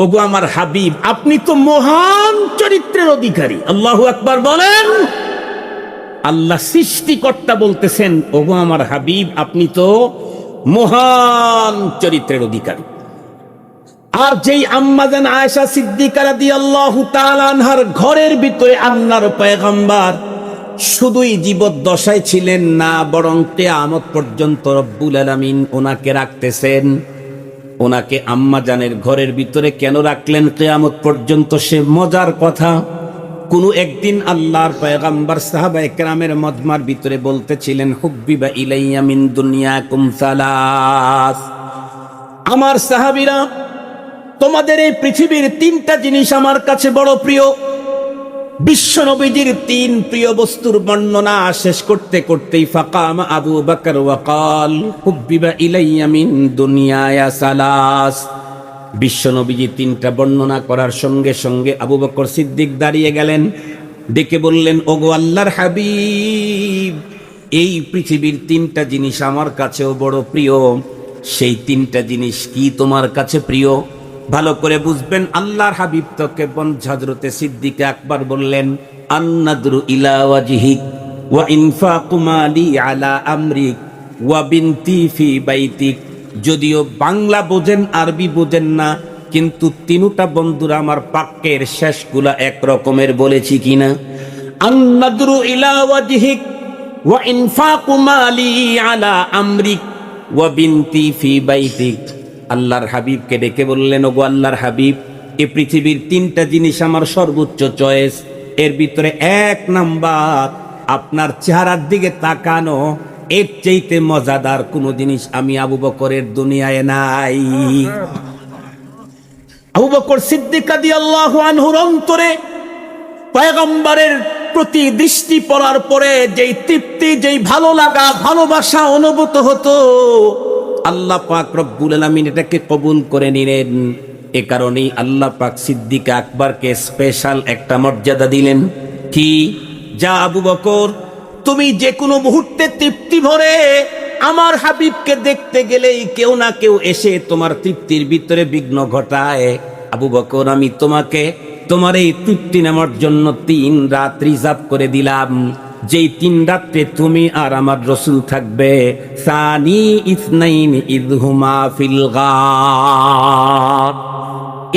ওগো আমার হাবিব, আপনি তো মহান চরিত্রের অধিকারী। আল্লাহু আকবার বলেন। আল্লাহ সৃষ্টিকর্তা বলতেছেন, ওগো আমার হাবিব, আপনি তো মহান চরিত্রের অধিকারী। আর যেই আম্মাজান আয়েশা সিদ্দিকা রাদিয়াল্লাহু তাআলা আনহার ঘরের ভিতরে আল্লাহর পয়গম্বর শুধুই জীবদ্দশায় ছিলেন না, বরং কিয়ামত পর্যন্ত রব্বুল আলামিন ওনাকে রাখতেছেন। ওনাকে আম্মাজানের ঘরের ভিতরে কেন রাখলেন কিয়ামত পর্যন্ত, সে মজার কথা। কোন একদিন আল্লাহর পয়গম্বর সাহাবায়ে কেরামের মজমার ভিতরে বলতেছিলেন, হুব্বিবা ইলাইয়া মিন দুনিয়াকুম সালাস, আমার সাহাবীরা, তোমাদের এই পৃথিবীর তিনটা জিনিস আমার কাছে বড় প্রিয়। বিশ্ব নবীজির তিন প্রিয় বস্তুর বর্ণনা শেষ করতে করতেই ফাকাম আবু বকর ওয়া ক্বাল হুব্বিবা ইলাইয়া মিন দুনিয়ায়া সালাস। বিশ্ব নবীজি তিনটা বর্ণনা করার সঙ্গে সঙ্গে আবু বকর সিদ্দিক দাঁড়িয়ে গেলেন, ডেকে বললেন, ওগো আল্লাহর হাবিব, এই পৃথিবীর তিনটা জিনিস আমার কাছেও বড় প্রিয়। সেই তিনটা জিনিস কি তোমার কাছে প্রিয়? ভালো করে বুঝবেন। আল্লাহর হাবিব তোকে হযরতে সিদ্দিক আকবর বললেন, আন্নাদরু ইলা ওয়াজহিক ওয়া ইনফাকু মালি আলা আমরিক ওয়া বিনতি ফি বাইতিক। যদিও বাংলা বোঝেন, আরবি বোঝেন না, কিন্তু তিনটা বন্ধুরা আমার বাক্যের শেষগুলা এক রকমের বলেছি কিনা। আন্নাদরু ইলা ওয়াজহিক ওয়া ইনফাকু মালি আলা আমরিক ওয়া বিনতি ফি বাইতিক। আল্লাহর হাবিবকে ডেকে বললেন, ওগো আল্লাহর হাবিব, এই পৃথিবীর তিনটা জিনিস আমার সর্বোচ্চ চয়েস। এর ভিতরে এক নাম্বার আপনার চেহারার দিকে তাকানো। এর চাইতে মজাদার কোন জিনিস আমি আবু বকরের দুনিয়ায় নাই। আবু বকর সিদ্দিক রাদিয়াল্লাহু আনহুর অন্তরে পয়গম্বরের প্রতি দৃষ্টি পড়ার পরে যেই তৃপ্তি, যেই ভালো লাগা, ভালোবাসা অনুভূত হতো, আল্লাহ পাক রব্বুল আলামিন এটাকে কবুল করে নিলেন। এ কারণেই আল্লাহ পাক সিদ্দিক আকবরকে স্পেশাল একটা মর্যাদা দিলেন। কি? যা আবু বকর, তুমি যে কোনো মুহূর্তে তৃপ্তি ভরে আমার হাবিবকে দেখতে গেলেই কেউ না কেউ এসে তোমার তৃপ্তির ভিতরে বিঘ্ন ঘটায়। আবু বকর, আমি তোমাকে তোমার এই তৃপ্তি নেওয়ার জন্য 3 রাত রিজার্ভ করে দিলাম। যেই 3 রাত্রে তুমি আর আমার রসুল থাকবে। সানি ইসনাইন ইযহুমা ফিল গার।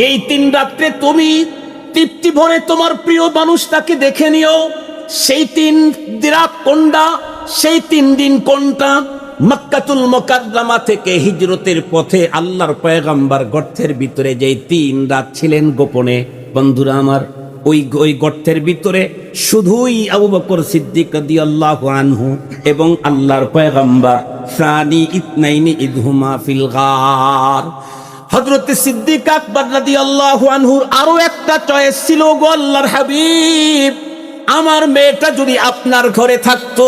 এই 3 রাত্রে তুমি তৃপ্তি ভরে তোমার প্রিয় মানুষটাকে দেখে নিও। সেই 3 রাত কোনটা? সেই 3 দিন কোনটা? মক্কাতুল মুকাররমা থেকে হিজরতের পথে আল্লাহর পয়গম্বর গর্তের ভিতরে যেই 3 রাত ছিলেন গোপনে, বন্ধুরা আমার, ওই গর্তের ভিতরে শুধুই আবু বকর সিদ্দিক রাদিয়াল্লাহু আনহু এবং আল্লাহর পয়গম্বর সানি ইতনাইনি ইযহুমা ফিল গার। হযরত সিদ্দিক আকবর রাদিয়াল্লাহু আনহুর আরো একটা চয়েস ছিল, গো আল্লাহর হাবিব, আমার মেয়েটা যদি আপনার ঘরে থাকতো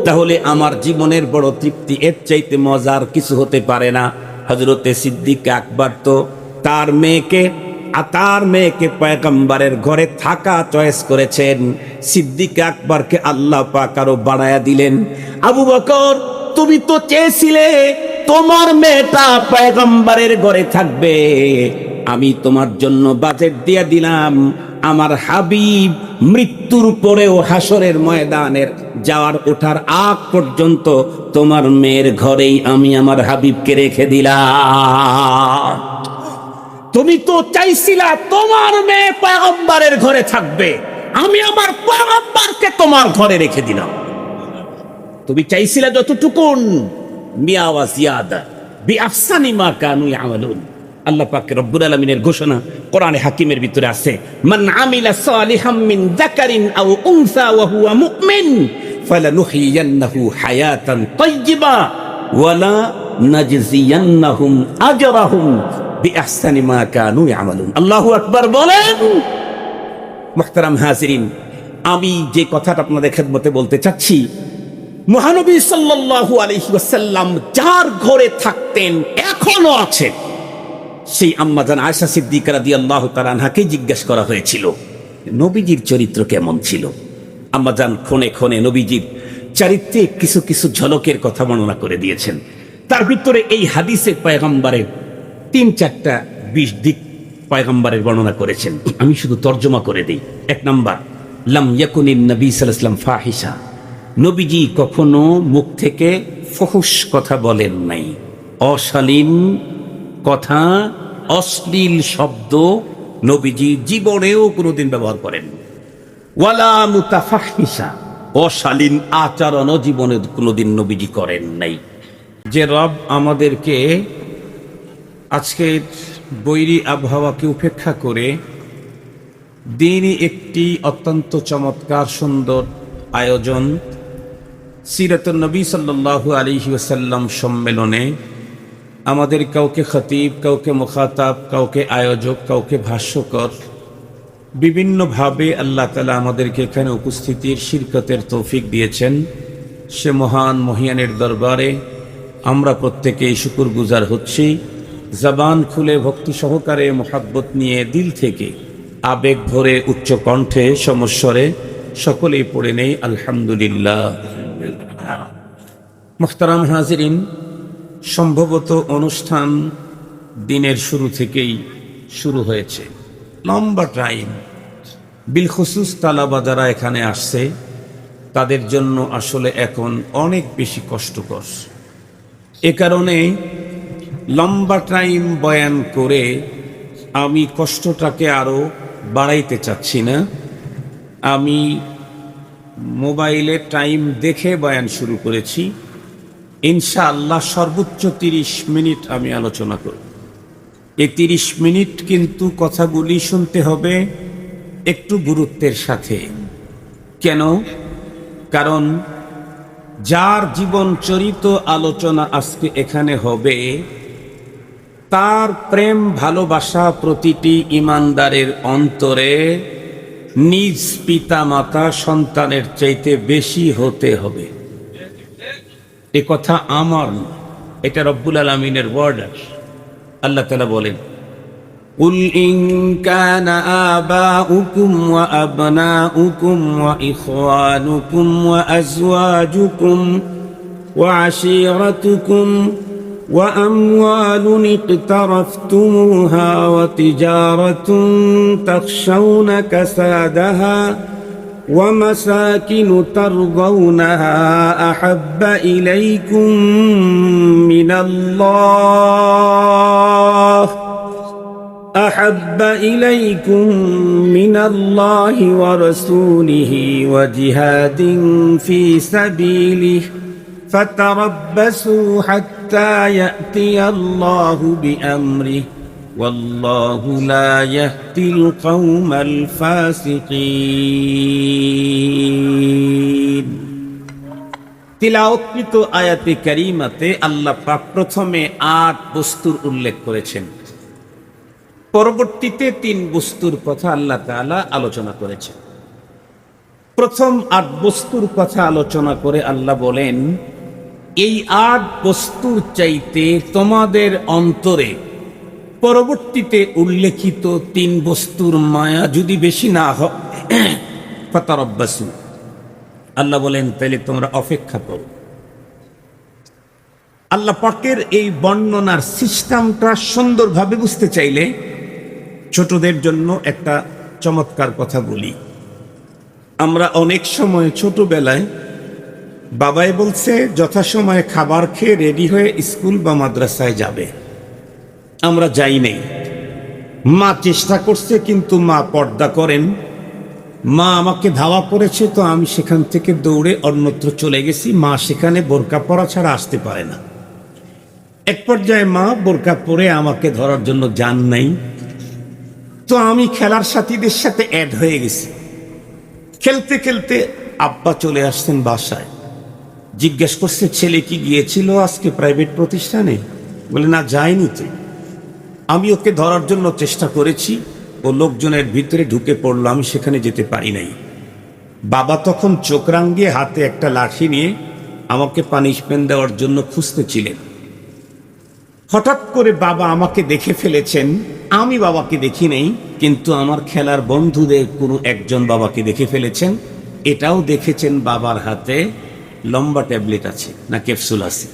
তাহলে আমার জীবনের বড় তৃপ্তি। এর চাইতে মজার কিছু হতে পারে না। হযরত সিদ্দিক আকবর তো তার মেয়েকে পয়গম্বরের ঘরে থাকা চয়েস করেছেন। সিদ্দিক আকবরকে আল্লাহ পাক আরো বাড়ায়া দিলেন। আবু বকর, তুমি তো চেয়েছিলে তোমার মেয়েটা পয়গম্বরের ঘরে থাকবে, আমি তোমার জন্য বাজেট দিয়ে দিলাম। আমার হাবিব মৃত্যুর পরেও হাসরের ময়দানের যাওয়ার ওঠার আগ পর্যন্ত তোমার মেয়ের ঘরেই আমি আমার হাবিবকে রেখে দিলাম। তুমি তো চাইছিলা তোমার মেয়ে পয়গম্বরের ঘরে থাকবে, আমি আমার পয়গম্বরকে তোমার ঘরে রেখে দিলাম। তুমি চাইছিলা যতটুকুন, মিয়া ওয়া জিয়াদা বিআহসানি মা কানু ইয়ামালুন। আল্লাহ পাক রব্বুল আলামিনের ঘোষণা কোরআনে হাকিমের ভিতরে আছে, মান আমিলা সালিহাম মিন যাকারিন আও উনসা ওয়া হুয়া মুমিন ফালানুহইয়ান্নাহু হায়াতান তাইয়্যিবা ওয়া লা নাজজিয়ান্নাহুম আজরাহুম বিআহসানি মা কানু ইয়ামালুন। আল্লাহু আকবার বলেন। মুহতারাম হাজিরিন, আমি যে কথাটা আপনাদের খেদমতে বলতে চাচ্ছি, মহানবী সাল্লাল্লাহু আলাইহি ওয়াসাল্লাম যার ঘরে থাকতেন, এখনো আছেন, সেই আম্মাজান আয়েশা সিদ্দিকা রাদিয়াল্লাহু তাআলা আনহাকে জিজ্ঞেস করা হয়েছিল নবীজির চরিত্র কেমন ছিল। আম্মাজান ক্ষণে ক্ষণে নবীজির চরিত্রে কিছু কিছু ঝলকের কথা বর্ণনা করে দিয়েছেন। তার ভিতরে এই হাদিসে পয়গম্বরের 3-4টা দিক পয়গম্বরের বর্ণনা করেছেন। আমি শুধু তর্জমা করে দিই। 1 নাম্বার, লাম ইয়াকুনিন নবী সাল্লাল্লাহু আলাইহি ওয়াসাল্লাম ফাহিশা, নবীজি কখনো মুখ থেকে ফহুশ কথা বলেন নাই, অশালীন কথা, অশ্লীল শব্দ নবীজি জীবনেও কোনোদিন ব্যবহার করেন। ওয়ালা মুতাফাহিশা, অশালীন আচরণও জীবনে কোনোদিন নবীজি করেন নাই। যে রব আমাদেরকে আজকের বৈরী আবহাওয়াকে উপেক্ষা করে দিনই একটি অত্যন্ত চমৎকার সুন্দর আয়োজন সিরাতুন নবী সাল্লাল্লাহু আলাইহি ওয়াসাল্লাম সম্মেলনে আমাদের কাউকে খতিব, কাউকে মুখাতাব, কাউকে আয়োজক, কাউকে ভাষ্যকর, বিভিন্নভাবে আল্লাহ তাআলা আমাদেরকে এখানে উপস্থিতির শিরকতের তৌফিক দিয়েছেন। সে মহান মহিয়ানের দরবারে আমরা প্রত্যেকেই শুকরগুজার হচ্ছি। জবান খুলে ভক্তি সহকারে মোহাব্বত নিয়ে দিল থেকে আবেগ ভরে উচ্চ কণ্ঠে সমস্বরে সকলেই পড়ে নেই আলহামদুলিল্লাহ। মুহতারাম হাজিরিন, সম্ভবত অনুষ্ঠান দিনের শুরু থেকেই শুরু হয়েছে, লম্বা টাইম। বিলখুসুস তালাবা যারা এখানে আসছে তাদের জন্য আসলে এখন অনেক বেশি কষ্টকর। এ কারণে লম্বা টাইম বয়ান করে আমি কষ্টটাকে আরো বাড়াইতে চাচ্ছি না। আমি মোবাইলে টাইম দেখে বয়ান শুরু করেছি। ইনশাআল্লাহ সর্বোচ্চ 30 মিনিট আমি আলোচনা করব। এই 30 মিনিট কিন্তু কথাগুলি শুনতে হবে একটু গুরুত্বের সাথে। কেন? কারণ যার জীবন চরিত আলোচনা আজকে এখানে হবে, তার প্রেম ভালোবাসা প্রতিটি ইমানদারের অন্তরে নিজ পিতা মাতা সন্তানের চাইতে বেশি হতে হবে। এ কথা আমার না, এটা রব্বুল আলামিনের ওয়ার্ড। আল্লাহ তাআলা বলেন, কুল ইন কানা আবাউকুম ওয়া আবনাউকুম ওয়া ইখওয়ানুকুম ওয়া আজওয়াজুকুম ওয়া আশীরাতুকুম ওয়া আমওয়ালুন ইকতারাফতুমুহা ওয়া তিজারাতুন তাখশাউনা কাসাদাহা ومساكن ترضونها أحب إليكم من الله ورسوله وجهاد في سبيله فتربصوا حتى يأتي الله بأمره والله لا يهدي القوم الفاسقين। তিলাওয়াতকৃত আয়াতে কারিমাতে আল্লাহ পাক প্রথমে 8 বস্তুর উল্লেখ করেছেন, পরবর্তীতে 3 বস্তুর কথা আল্লাহ তাআলা আলোচনা করেছেন। প্রথম 8 বস্তুর কথা আলোচনা করে আল্লাহ বলেন, এই 8 বস্তুর চাইতে তোমাদের অন্তরে পরবর্তীতে উল্লেখিত 3 বস্তুর মায়া যদি বেশি না হয়, ফাতারাব্বাসু, আল্লাহ বলেন তাহলে তোমরা অপেক্ষা করো। আল্লাহ পাকের এই বর্ণনার সিস্টেমটা সুন্দরভাবে বুঝতে চাইলে ছোটদের জন্য একটা চমৎকার কথা বলি। আমরা অনেক সময় ছোটবেলায় বাবাই বলছে যথাসময়ে খাবার খেয়ে রেডি হয়ে স্কুল বা মাদ্রাসায় যাবে, আমরা যাই নাই। মা চেষ্টা করছে কিন্তু মা পর্দা করেন, মা আমাকে ধাওয়া করেছে তো আমি সেখান থেকে দৌড়ে অন্যত্র চলে গেছি। মা সেখানে বোরকা পরা ছাড়া আসতে পারে না। এক পর্যায়ে মা বোরকা পরে আমাকে ধরার জন্য যান নাই, তো আমি খেলার সাথীদের সাথে অ্যাড হয়ে গেছি। খেলতে খেলতে আব্বা চলে আসছেন বাসায়, জিজ্ঞেস করছে ছেলে কি গিয়েছিল আজকে প্রাইভেট প্রতিষ্ঠানে? বলে না, যায়নি তো। আমি ওকে ধরার জন্য চেষ্টা করেছি, ও লোকজনের ভিতরে ঢুকে পড়লো, আমি সেখানে যেতে পারি নাই। বাবা তখন চোখ রাঙিয়ে হাতে একটা লাঠি নিয়ে আমাকে পানিশমেন্ট দেওয়ার জন্য খুঁজতেছিলেন। হঠাৎ করে বাবা আমাকে দেখে ফেলেছেন, আমি বাবাকে দেখি নাই, কিন্তু আমার খেলার বন্ধুদের কোনো একজন বাবাকে দেখে ফেলেছেন। এটাও দেখেছেন বাবার হাতে লম্বা ট্যাবলেট আছে না ক্যাপসুল আছে।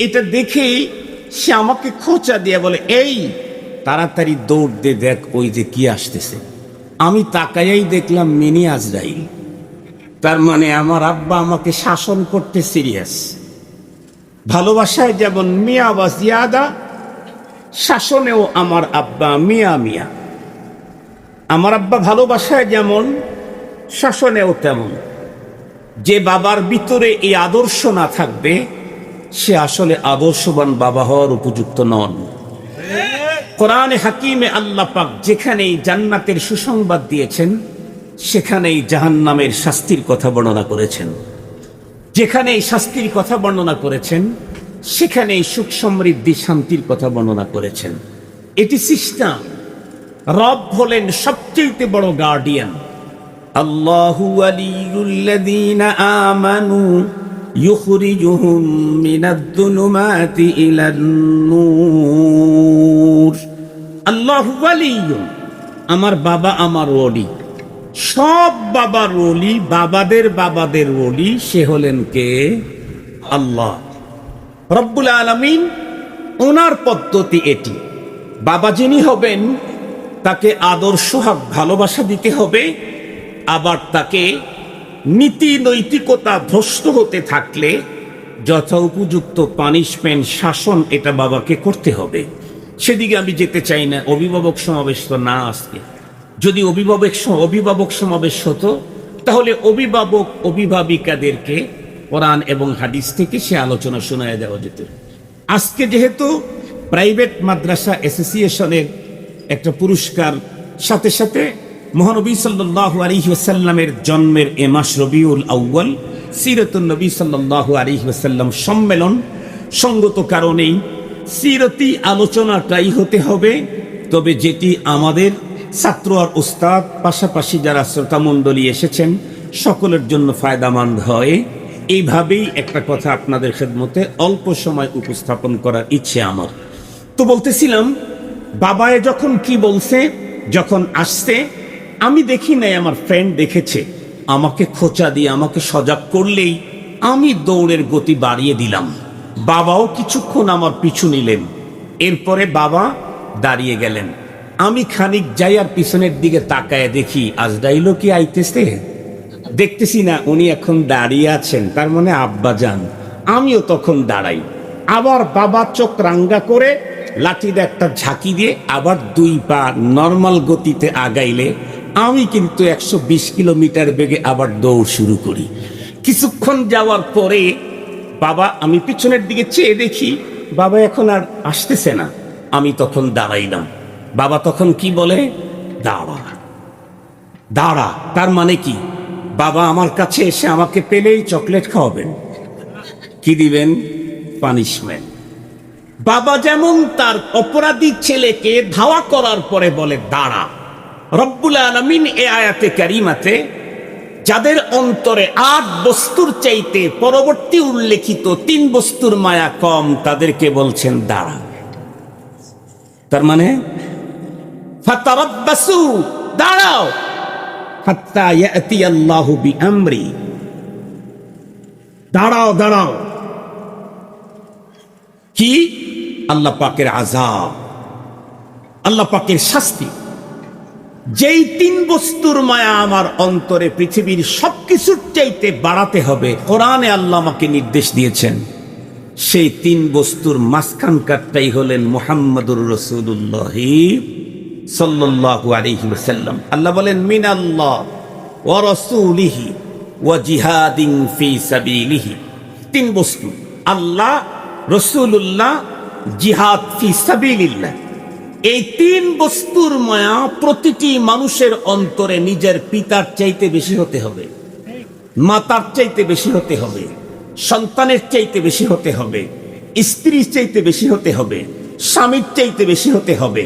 এটা দেখেই সে আমাকে খোঁচা দিয়ে বলে, এই তাড়াতাড়ি দৌড় দে, দেখ ওই যে কি আসতেছে। আমি তাকাইয়াই দেখলাম মিনি আজরাইল। তার মানে আমার আব্বা আমাকে শাসন করতে সিরিয়াস। ভালোবাসায় যেমন মিয়া বা জিয়াদা, শাসনেও আমার আব্বা মিয়া মিয়া। আমার আব্বা ভালোবাসায় যেমন, শাসনেও তেমন। যে বাবার ভিতরে এই আদর্শ না থাকবে, সে আসলে আদর্শবান বাবা হওয়ার উপযুক্ত নন। কোরআনে হাকিমে আল্লাহ পাক যেখানেই জান্নাতের সুসংবাদ দিয়েছেন, সেখানেই জাহান্নামের শাস্তির কথা বর্ণনা করেছেন। যেখানেই শাস্তির কথা বর্ণনা করেছেন, সেখানেই সুখ সমৃদ্ধি শান্তির কথা বর্ণনা করেছেন। এটি সিস্টেম। রব হলেন সবচেয়ে বড় গার্ডিয়ান। আল্লাহু ওয়ালিয়ুল্লাযীনা আমানু ইউখরিজুহুম মিনাদ-দুলুমাতি ইলান-নূর। আল্লাহু ওয়ালিয়ুন, আমার বাবা আমার ওলি। সব বাবার ওলি, বাবাদের বাবাদের ওলি, সে হলেন কে? আল্লাহ রব্বুল আলামিন। ওনার পদ্ধতি এটি। বাবা যিনি হবেন, তাকে আদর্শ হক ভালোবাসা দিতে হবে। আবার তাকে নীতি নৈতিকতা ভ্রষ্ট হতে থাকলে যথোপযুক্ত পানিশমেন্ট, শাসন, এটা বাবাকে করতে হবে। সেদিকে আমি যেতে চাই না। অভিভাবক সমাবেশ তো না আজকে। যদি অভিভাবক সমাবেশ হতো, তাহলে অভিভাবক অভিভাবিকাদেরকে কোরআন এবং হাদিস থেকে সে আলোচনা শোনায় দেওয়া যেত। আজকে যেহেতু প্রাইভেট মাদ্রাসা অ্যাসোসিয়েশনের একটা পুরস্কার, সাথে সাথে মহানবী সাল্লাল্লাহু আলাইহি ওয়াসাল্লামের জন্মের এ মাস রবিউল আউয়াল, সিরাতুন নবী সাল্লাল্লাহু আলাইহি ওয়াসাল্লাম সম্মেলন, সঙ্গত কারণেই সিরতি আলোচনাটাই হতে হবে। তবে যেটি আমাদের ছাত্র আর উস্তাদ, পাশাপাশি যারা শ্রোতা মণ্ডলী এসেছেন, সকলের জন্য ফায়দামন্দ হয়। এইভাবেই একটা কথা আপনাদের খেদমতে অল্প সময় উপস্থাপন করার ইচ্ছে আমার। তো বলতেছিলাম, বাবায় যখন কি বলছে, যখন আসছে, আমি দেখি নাই, আমার ফ্রেন্ড দেখেছে। আমাকে খোঁচা দিয়ে আমাকে সজাগ করলেই আমি দৌড়ের গতি বাড়িয়ে দিলাম। বাবাও কিছুক্ষণ আমার পিছু নিলেন। এরপরে বাবা দাঁড়িয়ে গেলেন। আমি খানিক যাই আর পিছনের দিকে তাকায় দেখি আজরাইলও কি আইতেছে। দেখতেছি না, উনি এখন দাঁড়িয়ে আছেন, তার মানে আব্বা যান। আমিও তখন দাঁড়াই। আবার বাবা চোখ রাঙ্গা করে লাঠিতে একটা ঝাঁকি দিয়ে আবার 2 পা নর্মাল গতিতে আগাইলে আমি কিন্তু 120 কিলোমিটার বেগে আবার দৌড় শুরু করি। কিছুক্ষণ যাওয়ার পরে বাবা, আমি পিছনের দিকে চেয়ে দেখি বাবা এখন আর আসতেছে না। আমি তখন দাঁড়াইলাম। বাবা তখন কি বলে? দাঁড়া দাঁড়া। তার মানে কি? বাবা আমার কাছে এসে আমাকে পেলেই চকলেট খাওয়াবেন। কি দিবেন? পানিশমেন্ট। বাবা যেমন তার অপরাধী ছেলেকে ধাওয়া করার পরে বলে দাঁড়া। রব্বুল আলামিন এ আয়াতে কারিমাতে যাদের অন্তরে 8 বস্তুর চাইতে পরবর্তী উল্লেখিত 3 বস্তুর মায়া কম, তাদেরকে বলছেন দাঁড়া। তার মানে ফাতারাব্বাসু, দাঁড়াও, হাত্তা ইয়াতি আল্লাহু বিআমরি, দাঁড়াও দাঁড়াও। কি? আল্লাহ পাকের আযাব, আল্লাহ পাকের শাস্তি। যেই 3 বস্তুর মায়া আমার অন্তরে পৃথিবীর সবকিছুর চাইতে বাড়াতে হবে, কোরআনে আল্লাহ আমাকে নির্দেশ দিয়েছেন। সেই 3 বস্তুর মাঝখানকারটাই হলেন মুহাম্মাদুর রাসূলুল্লাহ সাল্লাল্লাহু আলাইহি ওয়াসাল্লাম। আল্লাহ বলেন মিনাল্লাহ ওয়া রাসূলিহি ওয়া জিহাদিন ফি সাবিলিহি। 3 বস্তু, আল্লাহ, রাসূলুল্লাহ, জিহাদ ফি সাবিলিল্লাহ। এই 3 বস্তুর মায়া প্রতিটি মানুষের অন্তরে নিজের পিতার চাইতে বেশি হতে হবে, মাতার চাইতে বেশি হতে হবে, সন্তানের চাইতে বেশি হতে হবে, স্ত্রীর চাইতে বেশি হতে হবে, স্বামীর চাইতে বেশি হতে হবে,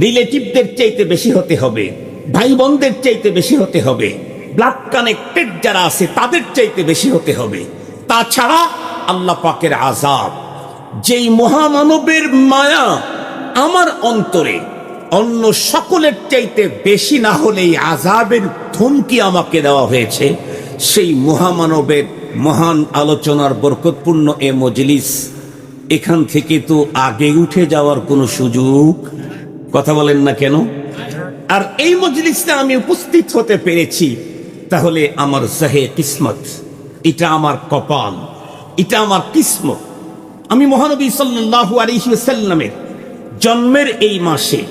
রিলেটিভদের চাইতে বেশি হতে হবে, ভাই বোনদের চাইতে বেশি হতে হবে, ব্লাড কানেক্টেড যারা আছে তাদের চাইতে বেশি হতে হবে। তাছাড়া আল্লাহ পাকের আযাব, যেই মহামানবের মায়া আমার অন্তরে অন্য সকলের চাইতে বেশি না হলেই আযাবের ধমকি আমাকে দেওয়া হয়েছে, সেই মহামানবের মহান আলোচনার বরকতপূর্ণ এ মজলিস, এখান থেকে তো আগে উঠে যাওয়ার কোনো সুযোগ কথা বলেন না কেন? আর এই মজলিসে আমি উপস্থিত হতে পেরেছি, তাহলে আমার জাহে কিসমত, এটা আমার কপাল, এটা আমার কিসমত। আমি মহানবী সাল্লাল্লাহু আলাইহি ওয়াসাল্লামের জন্মের এই মাসে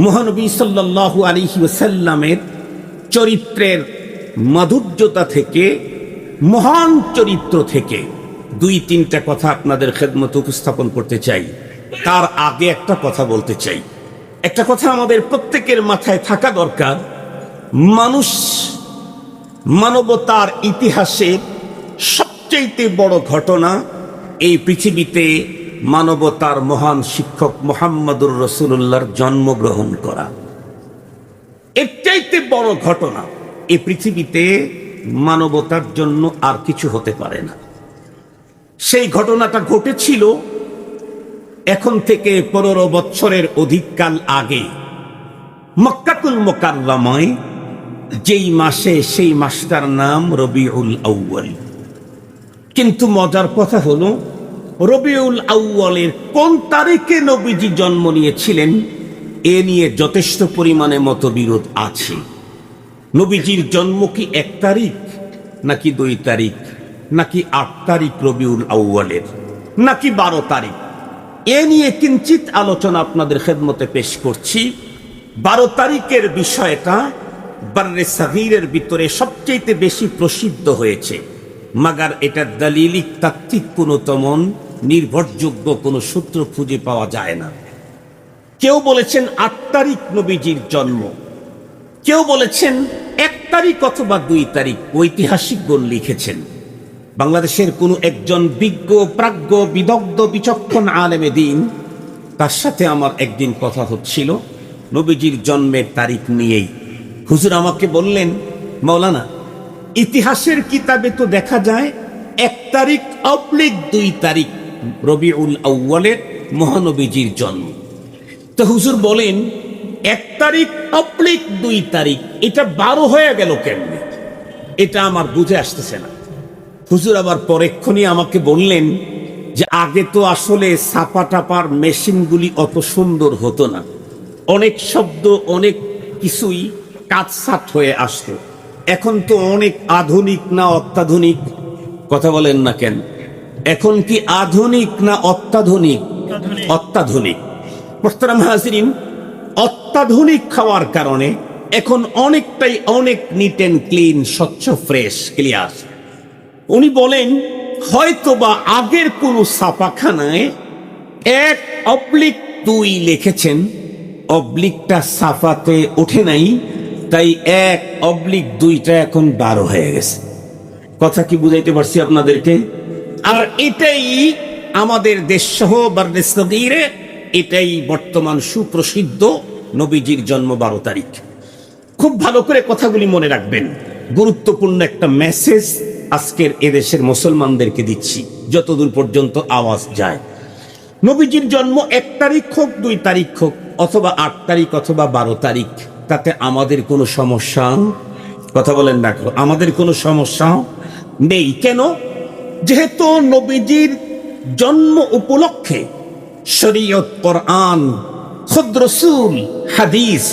মহানবী সাল্লাল্লাহু আলাইহি ওয়াসাল্লামের চরিত্রের মাধুর্যতা থেকে, মহান চরিত্র থেকে দুই তিনটা কথা আপনাদের খেদমতে উপস্থাপন করতে চাই। তার আগে একটা কথা বলতে চাই। একটা কথা আমাদের প্রত্যেকের মাথায় থাকা দরকার, মানুষ মানবতার ইতিহাসে সবচেয়ে বড় ঘটনা এই পৃথিবীতে মানবতার মহান শিক্ষক মুহাম্মদুর রাসূলুল্লাহর জন্মগ্রহণ করা। এর চাইতে বড় ঘটনা এই পৃথিবীতে মানবতার জন্য আর কিছু হতে পারে না। সেই ঘটনাটা ঘটেছিল এখন থেকে 15 বছরের অধিককাল আগে মক্কাতুল মুকাররমায়, যেই মাসে, সেই মাসটার নাম রবিউল আউয়াল। কিন্তু মজার কথা হলো, রবিউল আউয়ালের কোন তারিখে নবীজি জন্ম নিয়েছিলেন এ নিয়ে যথেষ্ট পরিমাণে মতবিরোধ আছে। নবীজির জন্ম কি 1 তারিখ, নাকি 2 তারিখ, নাকি 8 তারিখ রবিউল আউয়ালের, নাকি 12 তারিখ, এ নিয়ে কিঞ্চিত আলোচনা আপনাদের খেদমতে পেশ করছি। 12 তারিখের বিষয়টা বাররে সাগীরের ভিতরে সবচেয়ে বেশি প্রসিদ্ধ হয়েছে, মাগার এটা দলিলিক তাত্ত্বিক কোনো তেমন নির্ভরযোগ্য কোনো সূত্র খুঁজে পাওয়া যায় না। কেউ বলেছেন 8 তারিখ নবীজির জন্ম, কেউ বলেছেন 1 তারিখ অথবা 2 তারিখ, ঐতিহাসিকগণ লিখেছেন। বাংলাদেশের কোনো একজন বিজ্ঞ, প্রাজ্ঞ, বিদগ্ধ, বিচক্ষণ আলেমে দ্বীন, তার সাথে আমার একদিন কথা হচ্ছিল নবীজির জন্মের তারিখ নিয়েই। হুজুর আমাকে বললেন, মাওলানা, ইতিহাসের কিতাবে তো দেখা যায় 1 তারিখ অবলিক 2 তারিখ রবিউল আউয়ালের মহানবীজির জন্ম। তো হুজুর বলেন 1 তারিখ অবলিক 2 তারিখ, এটা 12 হয়ে গেল কেমনে? এটা আমার বুঝে আসতেছে না। হুজুর আবার পরেক্ষণই আমাকে বললেন যে আগে তো আসলে ছাপা টাপার মেশিনগুলি অত সুন্দর হতো না, অনেক শব্দ, অনেক কিছুই কাটছাট হয়ে আসতো। এখন তো অনেক আধুনিক না অত্যাধুনিক? কথা বলেন না কেন? এখন কি আধুনিক না অত্যাধুনিক? অত্যাধুনিক। মোহতারাম হাজিরিন, অত্যাধুনিক খাওয়ার কারণে এখন অনেকটাই অনেক নিট এন্ড ক্লিন, স্বচ্ছ, ফ্রেশ, ক্লিয়ার। উনি বলেন হয়তোবা আগের কোনো ছাপাখানায় 1/2 লিখেছেন, অবলিকটা ছাপাতে ওঠে নাই, তাই 1/2টা এখন 12 হয়ে গেছে। কথা কি বুঝাইতে পারছি আপনাদেরকে? আর এটাই আমাদের দেশ সহ বাররে সাগীরে এটাই বর্তমান সুপ্রসিদ্ধ নবীজির জন্ম 12 তারিখ। খুব ভালো করে কথাগুলি মনে রাখবেন, গুরুত্বপূর্ণ একটা মেসেজ আজকের এদেশের মুসলমানদেরকে দিচ্ছি, যতদূর পর্যন্ত আওয়াজ যায়। নবীজির জন্ম 1 তারিখ হোক, 2 তারিখ হোক, অথবা 8 তারিখ অথবা 12 তারিখ, তাতে আমাদের কোনো সমস্যা, কথা বলেন না, আমাদের কোনো সমস্যা নেই। কেন? যেহেতু নবীজির জন্ম উপলক্ষে শরীয়ত, কোরআন, খুদ রাসূল, হাদিস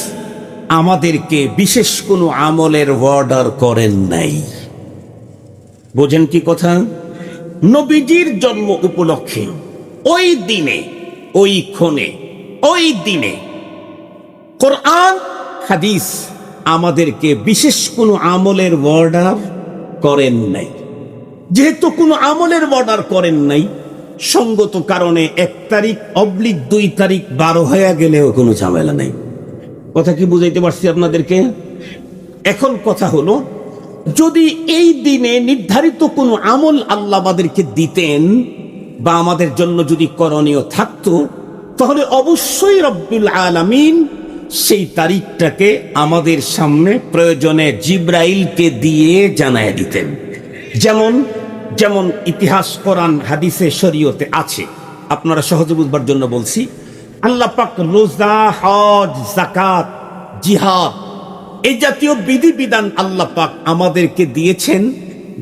আমাদেরকে বিশেষ কোনো আমলের অর্ডার করেন নাই। বোঝেন কি কথা? নবীজির জন্ম উপলক্ষে ওই দিনে, ওই ক্ষণে, ওই দিনে কোরআন, হাদিস আমাদেরকে বিশেষ কোনো আমলের অর্ডার করেন নাই। যেহেতু কোনো আমলের অর্ডার করেন নাই, সঙ্গত কারণে 1 তারিখ অবলিক 2 তারিখ 12 হয়ে গেলেও কোনো ঝামেলা নাই। কথা কি বুঝাইতে পারছি আপনাদেরকে? এখন কথা হলো, যদি এই দিনে নির্ধারিত কোনো আমল আল্লাহ আমাদেরকে দিতেন বা আমাদের জন্য যদি করণীয় থাকতো, তাহলে অবশ্যই রব্বুল আলামিন সেই তারিখটাকে আমাদের সামনে প্রয়োজনে জিব্রাইলকে দিয়ে জানায় দিতেন। যেমন যেমন ইতিহাস, কোরআন, হাদিসে, শরীয়তে আছে। আপনারা সহজে বুঝবার জন্য বলছি, আল্লাহ পাক রোজা, হজ, যাকাত, জিহাদ এই জাতীয় বিধিবিধান আল্লাহ পাক আমাদেরকে দিয়েছেন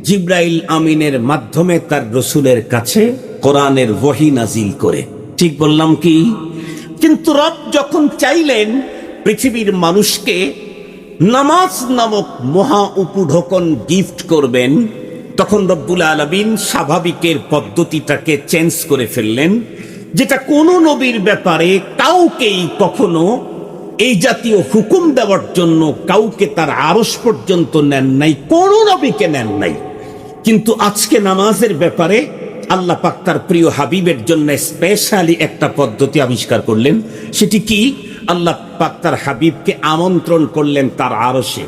জিব্রাইল আমিনের মাধ্যমে তার রসুলের কাছে কোরআনের ওহী নাজিল করে। ঠিক বললাম কি? কিন্তু রব যখন চাইলেন পৃথিবীর মানুষকে নামাজ নামক মহা উপঢৌকন গিফট করবেন, তখন রব্বুল আলামিন স্বাভাবিকের পদ্ধতিটাকে চেঞ্জ করে ফেললেন, যেটা কোনো নবীর ব্যাপারে কাউকেই কখনো এই জাতীয় হুকুম দেওয়ার জন্য কাউকে তার আরশ পর্যন্ত নেন নাই, কোনো নবীকে নেন নাই। কিন্তু আজকে নামাজের ব্যাপারে আল্লাহ পাক তার প্রিয় হাবিবের জন্য স্পেশালি একটা পদ্ধতি আবিষ্কার করলেন। সেটি কি? আল্লাহ পাক তার হাবিবকে আমন্ত্রণ করলেন তার আরশে।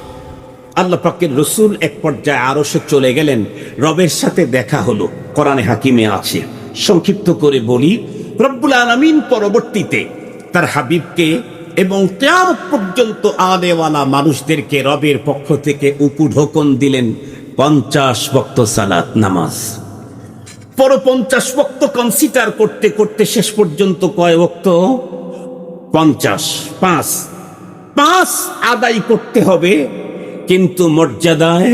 আল্লাহ পাকের রসুল এক পর্যায়ে আরশে চলে গেলেন, রবের সাথে দেখা হলো, কোরআনে হাকিমে আছে। সংক্ষিপ্ত করে বলি, রব্বুল আলামিন পরবর্তীতে তার হাবিবকে এবং কিয়ামত পর্যন্ত আনেওয়ালা মানুষদেরকে রবের পক্ষ থেকে উপঢৌকন দিলেন 50 ওয়াক্ত সালাত নামাজ। পর 50 ওয়াক্ত কনসিডার করতে করতে শেষ পর্যন্ত কয় ওয়াক্ত? 50। 5 আদায় করতে হবে, কিন্তু মর্যাদায়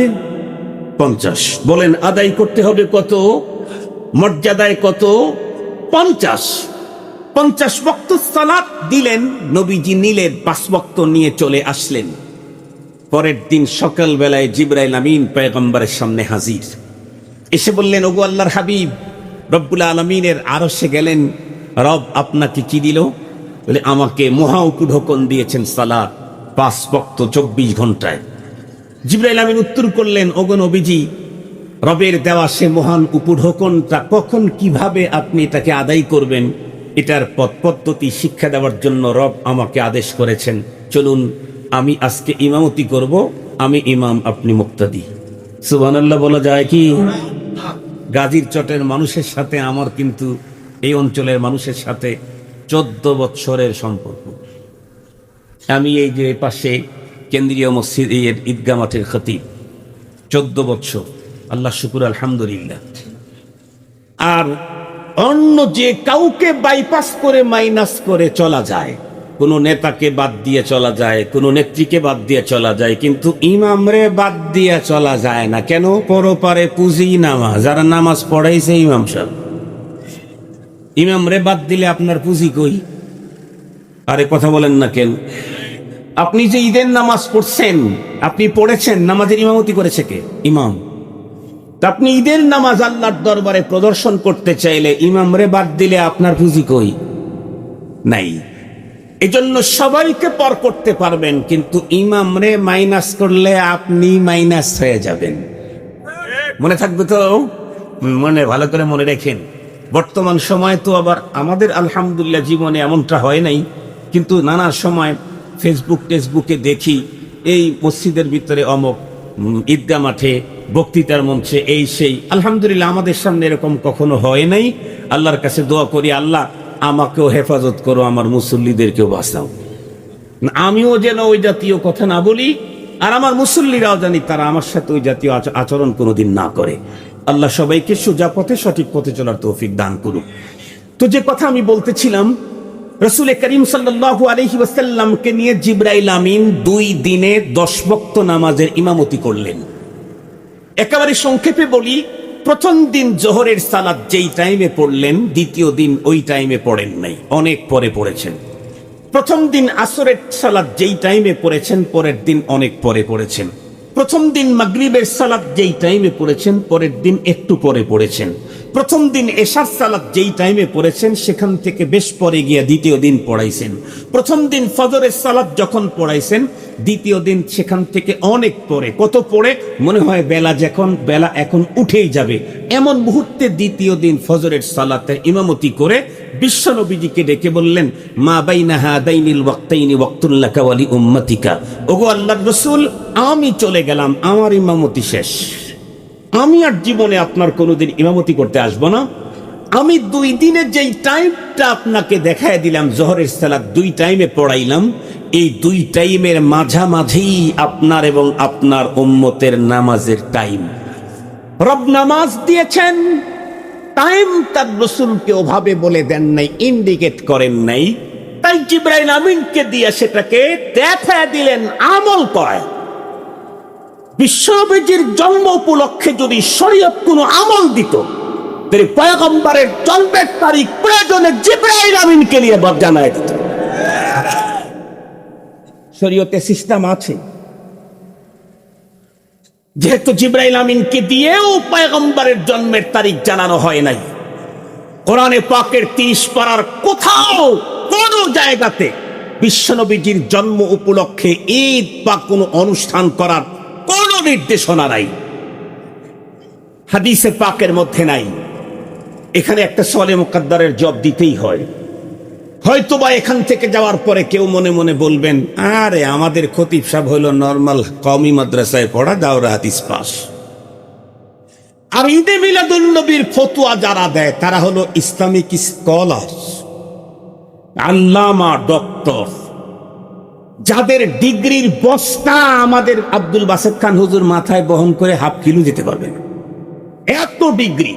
50। বলেন আদায় করতে হবে কত? মর্যাদায় কত? 50 ওয়াক্ত সালাত দিলেন নবীজি, নিলেন 5 ওয়াক্ত নিয়ে চলে আসলেন। পরের দিন সকাল বেলায় জিবরাইল আমিন পয়গম্বরের সামনে হাজির, এসে বললেন, ওগো আল্লাহর হাবিব, রব্বুল আলামিনের আরশে গেলেন, রব আপনাকে কি দিল? বলে, আমাকে মহা উপঢৌকন দিয়েছেন সালাত 5 ওয়াক্ত 24 ঘন্টায়। জিবরাইল আমিন উত্তর করলেন, ওগো নবীজি, রবের দেওয়া সে মহান উপঢৌকনটা কখন কিভাবে আপনি এটাকে আদায় করবেন, এটার পথ পদ্ধতি শিক্ষা দেওয়ার জন্য রব আমাকে আদেশ করেছেন। চলুন আমি আজকে ইমামতি করব, আমি ইমাম আপনি মুক্তাদি। সুবহানাল্লাহ বলা যায় কি? গাজীর চটের মানুষের সাথে আমার কিন্তু এই অঞ্চলের মানুষের সাথে 14 বৎসরের সম্পর্ক। আমি এই যে পাশে কেন্দ্রীয় মসজিদ এর ঈদগাহ মাঠের খতিব, 14 বৎসর, আল্লাহ শুকুর আলহামদুলিল্লাহ। আর অন্য যে কাউকে বাইপাস করে মাইনাস করে চলা যায়, কোনো নেতাকে বাদ দিয়ে চলা যায়, কোনো নেত্রীকে বাদ দিয়ে চলা যায়, কিন্তু ইমামরে বাদ দিয়ে চলা যায় না। কেন? পরপারে পুঁজি নামাজ, যারা নামাজ পড়াইছে ইমাম সাহেব, ইমামরে বাদ দিলে আপনার পুঁজি কই? আরে কথা বলেন না কেন? আপনি যে ঈদের নামাজ পড়ছেন, আপনি পড়েছেন, নামাজের ইমামতি করেছে কে? ইমাম। আপনি ঈদের নামাজ আল্লাহর দরবারে প্রদর্শন করতে চাইলে ইমামরে বাদ দিলে আপনার পুঁজি কই? নাই। এজন্য সবাইকে পর করতে পারবেন, কিন্তু ইমামরে মাইনাস করলে আপনি মাইনাস হয়ে যাবেন। মনে থাকবে তো? মনে ভালো করে মনে রেখেন। বর্তমান সময় তো আবার আমাদের আলহামদুলিল্লাহ জীবনে এমনটা হয় নাই, কিন্তু নানা সময় ফেসবুকে দেখি এই মসজিদের ভিতরে অমুক, ঈদগাহ মাঠে, বক্তৃতার মঞ্চে, এই সেই। আলহামদুলিল্লাহ আমাদের সামনে এরকম কখনো হয় নাই। আল্লাহর কাছে দোয়া করি, আল্লাহ আমাকেও হেফাজত করো, আমার মুসল্লিদেরকেও বাঁচাও, আমিও যেন ওই জাতীয় কথা না বলি, আর আমার মুসল্লিরাও জানি তারা আমার সাথে ওই জাতীয় আচরণ কোনোদিন না করে। আল্লাহ সবাইকে সোজা পথে, সঠিক পথে চলার তৌফিক দান করুক। তো যে কথা আমি বলতেছিলাম, রাসূল করিম সাল্লাল্লাহু আলাইহি ওয়াসাল্লামকে নিয়ে জিবরাইল আমিন 2 দিনে 10 ওয়াক্ত নামাজের ইমামতি করলেন। একেবারে সংক্ষেপে বলি, প্রথম দিন জোহরের সালাত যেই টাইমে পড়লেন, দ্বিতীয় দিন ওই টাইমে পড়েন নাই, অনেক পরে পড়েছেন। প্রথম দিন আসরের সালাত যেই টাইমে পড়েছেন, পরের দিন অনেক পরে পড়েছেন। প্রথম দিন মাগরিবের সালাত যেই টাইমে পড়েছেন, পরের দিন একটু পরে পড়েছেন। প্রথম দিন এশার সালাত যেই টাইমে পড়েছেন, সেখান থেকে বেশ পরে গিয়ে দ্বিতীয় দিন পড়াইছেন। প্রথম দিন ফজরের সালাত যখন পড়াইছেন, দ্বিতীয় দিন সেখান থেকে অনেক পরে। কত পরে? মনে হয় বেলা এখন উঠেই যাবে, এমন মুহূর্তে দ্বিতীয় দিন ফজরের সালাতে ইমামতি করে বিশ্বনবীজিকে ডেকে বললেন, মা বাইনা হাদাইনিল ওয়াক্তাইনি ওয়াক্তুন লাকা ওয়া লি উম্মতিকা। ওগো আল্লাহর রাসূল, আমি চলে গেলাম, আমার ইমামতি শেষ, আমি আর জীবনে আপনার কোনোদিন ইমামতি করতে আসবো না। আমি 2 দিনের যেই টাইমটা আপনাকে দেখায় দিলাম, জোহরের সালাত 2 টাইমে পড়াইলাম, এই 2 টাইমের মাঝামাঝি আপনার এবং আপনার উম্মতের নামাজের টাইম। রব নামাজ দিয়েছেন, টাইম তার রাসূলকে ওভাবে বলে দেন নাই, ইন্ডিকেট করেন নাই, তাই জিবরাইল আমিনকে দিয়ে সেটাকে দেখায় দিলেন, আমল কয়। বিশ্বনবীর জন্ম উপলক্ষে যদি শরীয়ত কোনো আমল দিত, তাহলে পয়গম্বরের জন্মের তারিখ প্রয়োজনে জিবরাইল আমিনকে নিয়ে জানায় দিত। শরীয়তে সিস্টেম আছে। যেহেতু জিবরাইল আমিনকে দিয়েও পয়গম্বরের জন্মের তারিখ জানানো হয় নাই, কোরআনে পাকের 30 পারার কোথাও কোন জায়গাতে বিশ্বনবীজির জন্ম উপলক্ষে ঈদ বা কোনো অনুষ্ঠান করার কোনো নির্দেশনা নাই, হাদিসে পাকের মধ্যে নাই। এখানে একটা সওয়ালে মুকদ্দারের জবাব দিতেই হয়। হয়তোবা এখান থেকে যাওয়ার পরে কেউ মনে মনে বলবেন, আরে আমাদের খতিব সাহেব হলো নরমাল কওমি মাদ্রাসায় পড়া, দাওরা হাদিস পাস। আর ঈদে মিলাদুন নবীর ফতোয়া যারা দেয় তারা হলো ইসলামিক স্কলার, আল্লামা, ডক্টর, যাদের ডিগ্রির বস্তা আমাদের আব্দুল বাসেত খান হুজুর মাথায় বহন করে হাফ কিলো যেতে পারবেন, এত ডিগ্রি।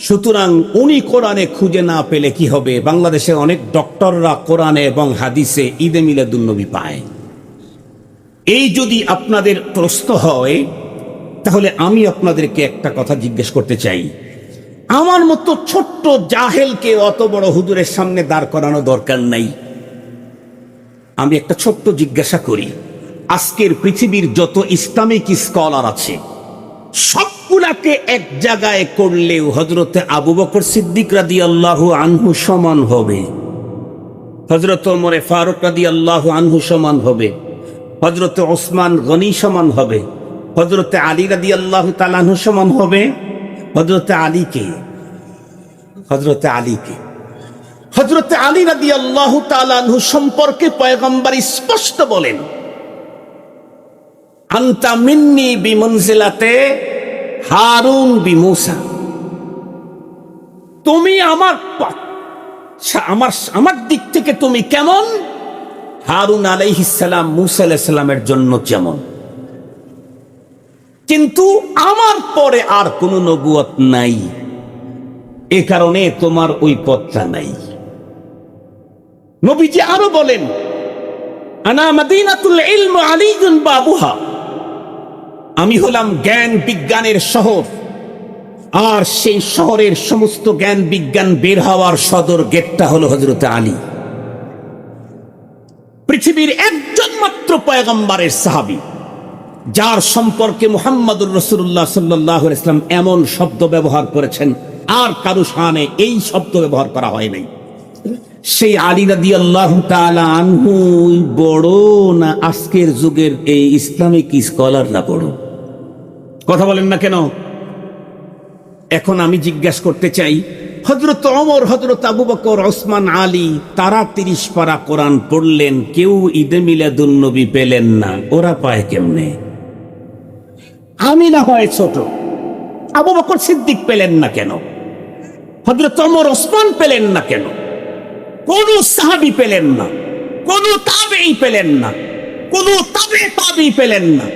সুতরাং উনি কোরআনে খুঁজে না পেলে কি হবে? বাংলাদেশে অনেক ডক্টররা কোরআনে এবং হাদিসে ঈদে মিলাদুন নবী পায়। এই যদি আপনাদের প্রশ্ন হয়, তাহলে আমি আপনাদেরকে একটা কথা জিজ্ঞেস করতে চাই। আমার মতো ছোট্ট জাহেলকে অত বড় হুজুরের সামনে দাঁড় করানো দরকার নাই। আমি একটা ছোট্ট জিজ্ঞাসা করি, আজকের পৃথিবীর যত ইসলামিক স্কলার আছে সবগুলাকে এক জায়গায় করলেও হযরতে আবু বকর সিদ্দিক রাদিয়াল্লাহু আনহু সমান হবে, হযরত ওমরে ফারুক রাদিয়াল্লাহু আনহু সমান হবে, হযরতে ওসমান গনি সমান হবে, হযরতে আলী রাদিয়াল্লাহু তাআলা আনহু সমান হবে। হযরতে আলী রাদিয়াল্লাহু তাআলা আনহু সম্পর্কে পয়গম্বর স্পষ্ট বলেন, আনতা মিন্নি বিমনজিলাতে হারুন বিমূসা, তুমি আমার দিক থেকে তুমি কেমন? হারুন আলাইহিস সালাম মূসা আলাইহিস সালামের জন্য যেমন। কিন্তু আমার পরে আর কোন নবুয়ত নাই, এ কারণে তোমার ওই পথটা নাই। নবীজি আরো বলেন, আনা মাদিনাতুল ইলম আলীউন বাবুহা, আমি হলাম জ্ঞান বিজ্ঞানের শহর, আর সেই শহরের সমস্ত জ্ঞান বিজ্ঞান বের হওয়ার সদর গেটটা হলো হযরতে আলী। পৃথিবীর একজন মাত্র পয়গম্বরের সাহাবী যার সম্পর্কে মুহাম্মদুর রাসূলুল্লাহ সাল্লাল্লাহু আলাইহি ওয়াসাল্লাম এমন শব্দ ব্যবহার করেছেন আর কারো শানে এই শব্দ ব্যবহার করা হয় নাই, সেই আলী রাদিয়াল্লাহু তাআলা আনহু বড় না আজকের যুগের এই ইসলামিক স্কলাররা বড়? কথা বলেন না কেন? এখন আমি জিজ্ঞাসা করতে চাই, হযরত ওমর, হযরত আবু বকর, ওসমান, আলী তারা 30 পারা কোরআন পড়লেন, কেউ ঈদে মিলাদুন নবী পেলেন না, ওরা পায় কেমনে? আমি না হয় ছোট, আবু বকর সিদ্দিক পেলেন না কেন? হযরত ওমর, ওসমান পেলেন না কেন? কোন সাহাবী পেলেন না, কোন তাবেঈ পেলেন না, কোন তাবে তাবেঈ পেলেন না,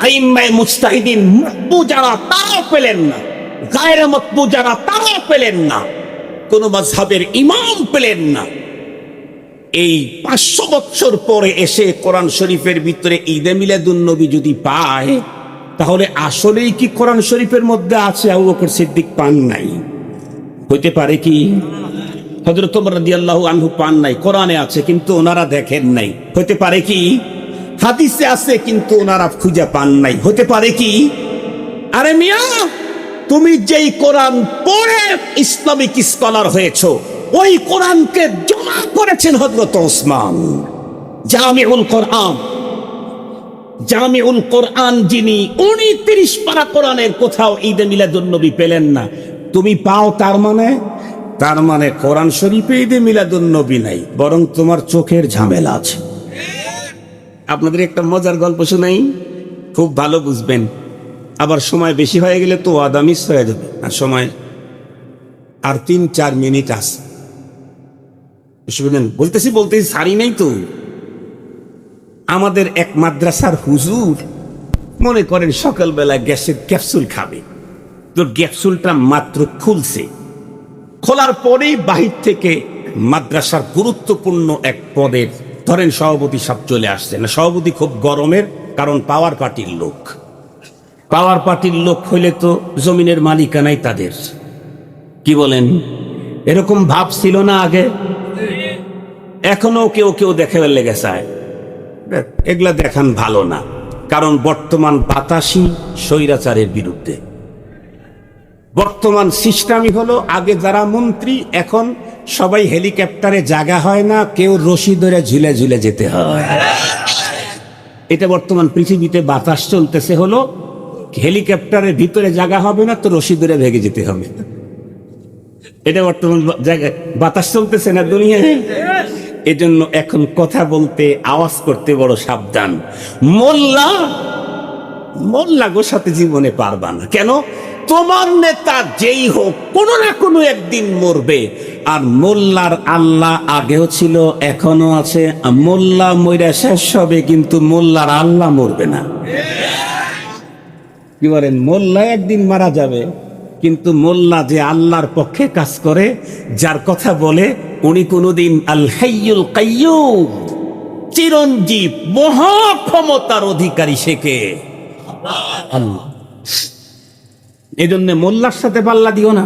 আইম্মায়ে মুজতাহিদিন মাতবু যারা তারাও পেলেন না, গায়রে মাতবু যারা তারাও পেলেন না, কোন মাযহাবের ইমাম পেলেন না। এই 500 বছর পরে এসে কোরআন শরীফের ভিতরে ঈদে মিলাদুন নবী যদি পায়, তাহলে আসলেই কি কোরআন শরীফের মধ্যে আছে আবু বকর সিদ্দিক পান নাই? হইতে পারে কি? হযরত ওমর রাদিয়াল্লাহু আনহু পান নাই, কোরআনে আছে কিন্তু ওনারা দেখেন নাই, হইতে পারে কি? হাদিসে আছে কিন্তু ওনারা খুঁজে পান নাই, হতে পারে কি? আরে মিয়া, তুমি যেই কোরআন পড়ে ইসলামিক স্কলার হয়েছো, ওই কোরআনকে জমা করেছেন হযরত ওসমান। জামিউল কোরআন যিনি, উনি 30 পারা কোরআনের কোথাও ঈদে মিলাদুন নবী পেলেন না, তুমি পাও। তার মানে কোরআন শরীফে ঈদে মিলাদুন নবী নাই, বরং তোমার চোখের ঝামেলা আছে। আপনাদের একটা মজার গল্প শোনাই, খুব ভালো বুঝবেন। আবার সময় বেশি হয়ে গেলে তো ওয়াদা মিস হয়ে যাবে, আর সময় আর 3-4 মিনিট আছে। বুঝলেন? বলতেছি সারি নাই তো। আমাদের এক মাদ্রাসার হুজুর মনে করেন সকালবেলা গ্যাসের ক্যাপসুল খাবে, তো ক্যাপসুলটা মাত্র খুলছে, খোলার পরেই বাহির থেকে মাদ্রাসার গুরুত্বপূর্ণ এক পদের ধরেন সভাপতি সাহেব চলে আসছে। না, সভাপতি খুব গরমের, কারণ পাওয়ার পার্টির লোক হইলে তো জমিনের মালিকানাই তাদের। কি বলেন? এরকম ভাব ছিল না আগে? এখনো কেউ দেখে লেগে চায়, এগুলা দেখান ভালো না, কারণ বর্তমান বাতাসই স্বৈরাচারের বিরুদ্ধে। বর্তমান সিস্টেমই হলো, আগে যারা মন্ত্রী এখন সবাই হেলিকপ্টারে জায়গা হয় না, কেউ রশি ধরে ঝুলে ঝুলে যেতে হয়। এটা বর্তমান পৃথিবীতে বাতাস চলতেছে হলো, হেলিকপ্টারের ভিতরে জায়গা হবে না তো রশি ধরে ভেগে যেতে হবে। এটা বর্তমান জায়গায় বাতাস চলতেছে না দুনিয়ায়। এজন্য এখন কথা বলতে, আওয়াজ করতে বড় সাবধান। মোল্লা গো সাথে জীবনে পারবা না। কেন? তোমার নেতা যেই হোক কোনো না কোনো একদিন মরবে। আর মোল্লার আল্লাহ আগেও ছিল, এখনো আছে। মোল্লা মইরা শেষ হবে, কিন্তু মোল্লার আল্লাহ মরবে না। কি বলেন? মোল্লা একদিন মারা যাবে, কিন্তু মোল্লা যে আল্লাহর পক্ষে কাজ করে, যার কথা বলে, উনি কোনদিন আল হাইয়ুল কাইয়ুম, চিরঞ্জীব, মহা ক্ষমতার অধিকারী, সে কে? আল্লাহ। এজন্য মোল্লার সাথে পাল্লা দিও না।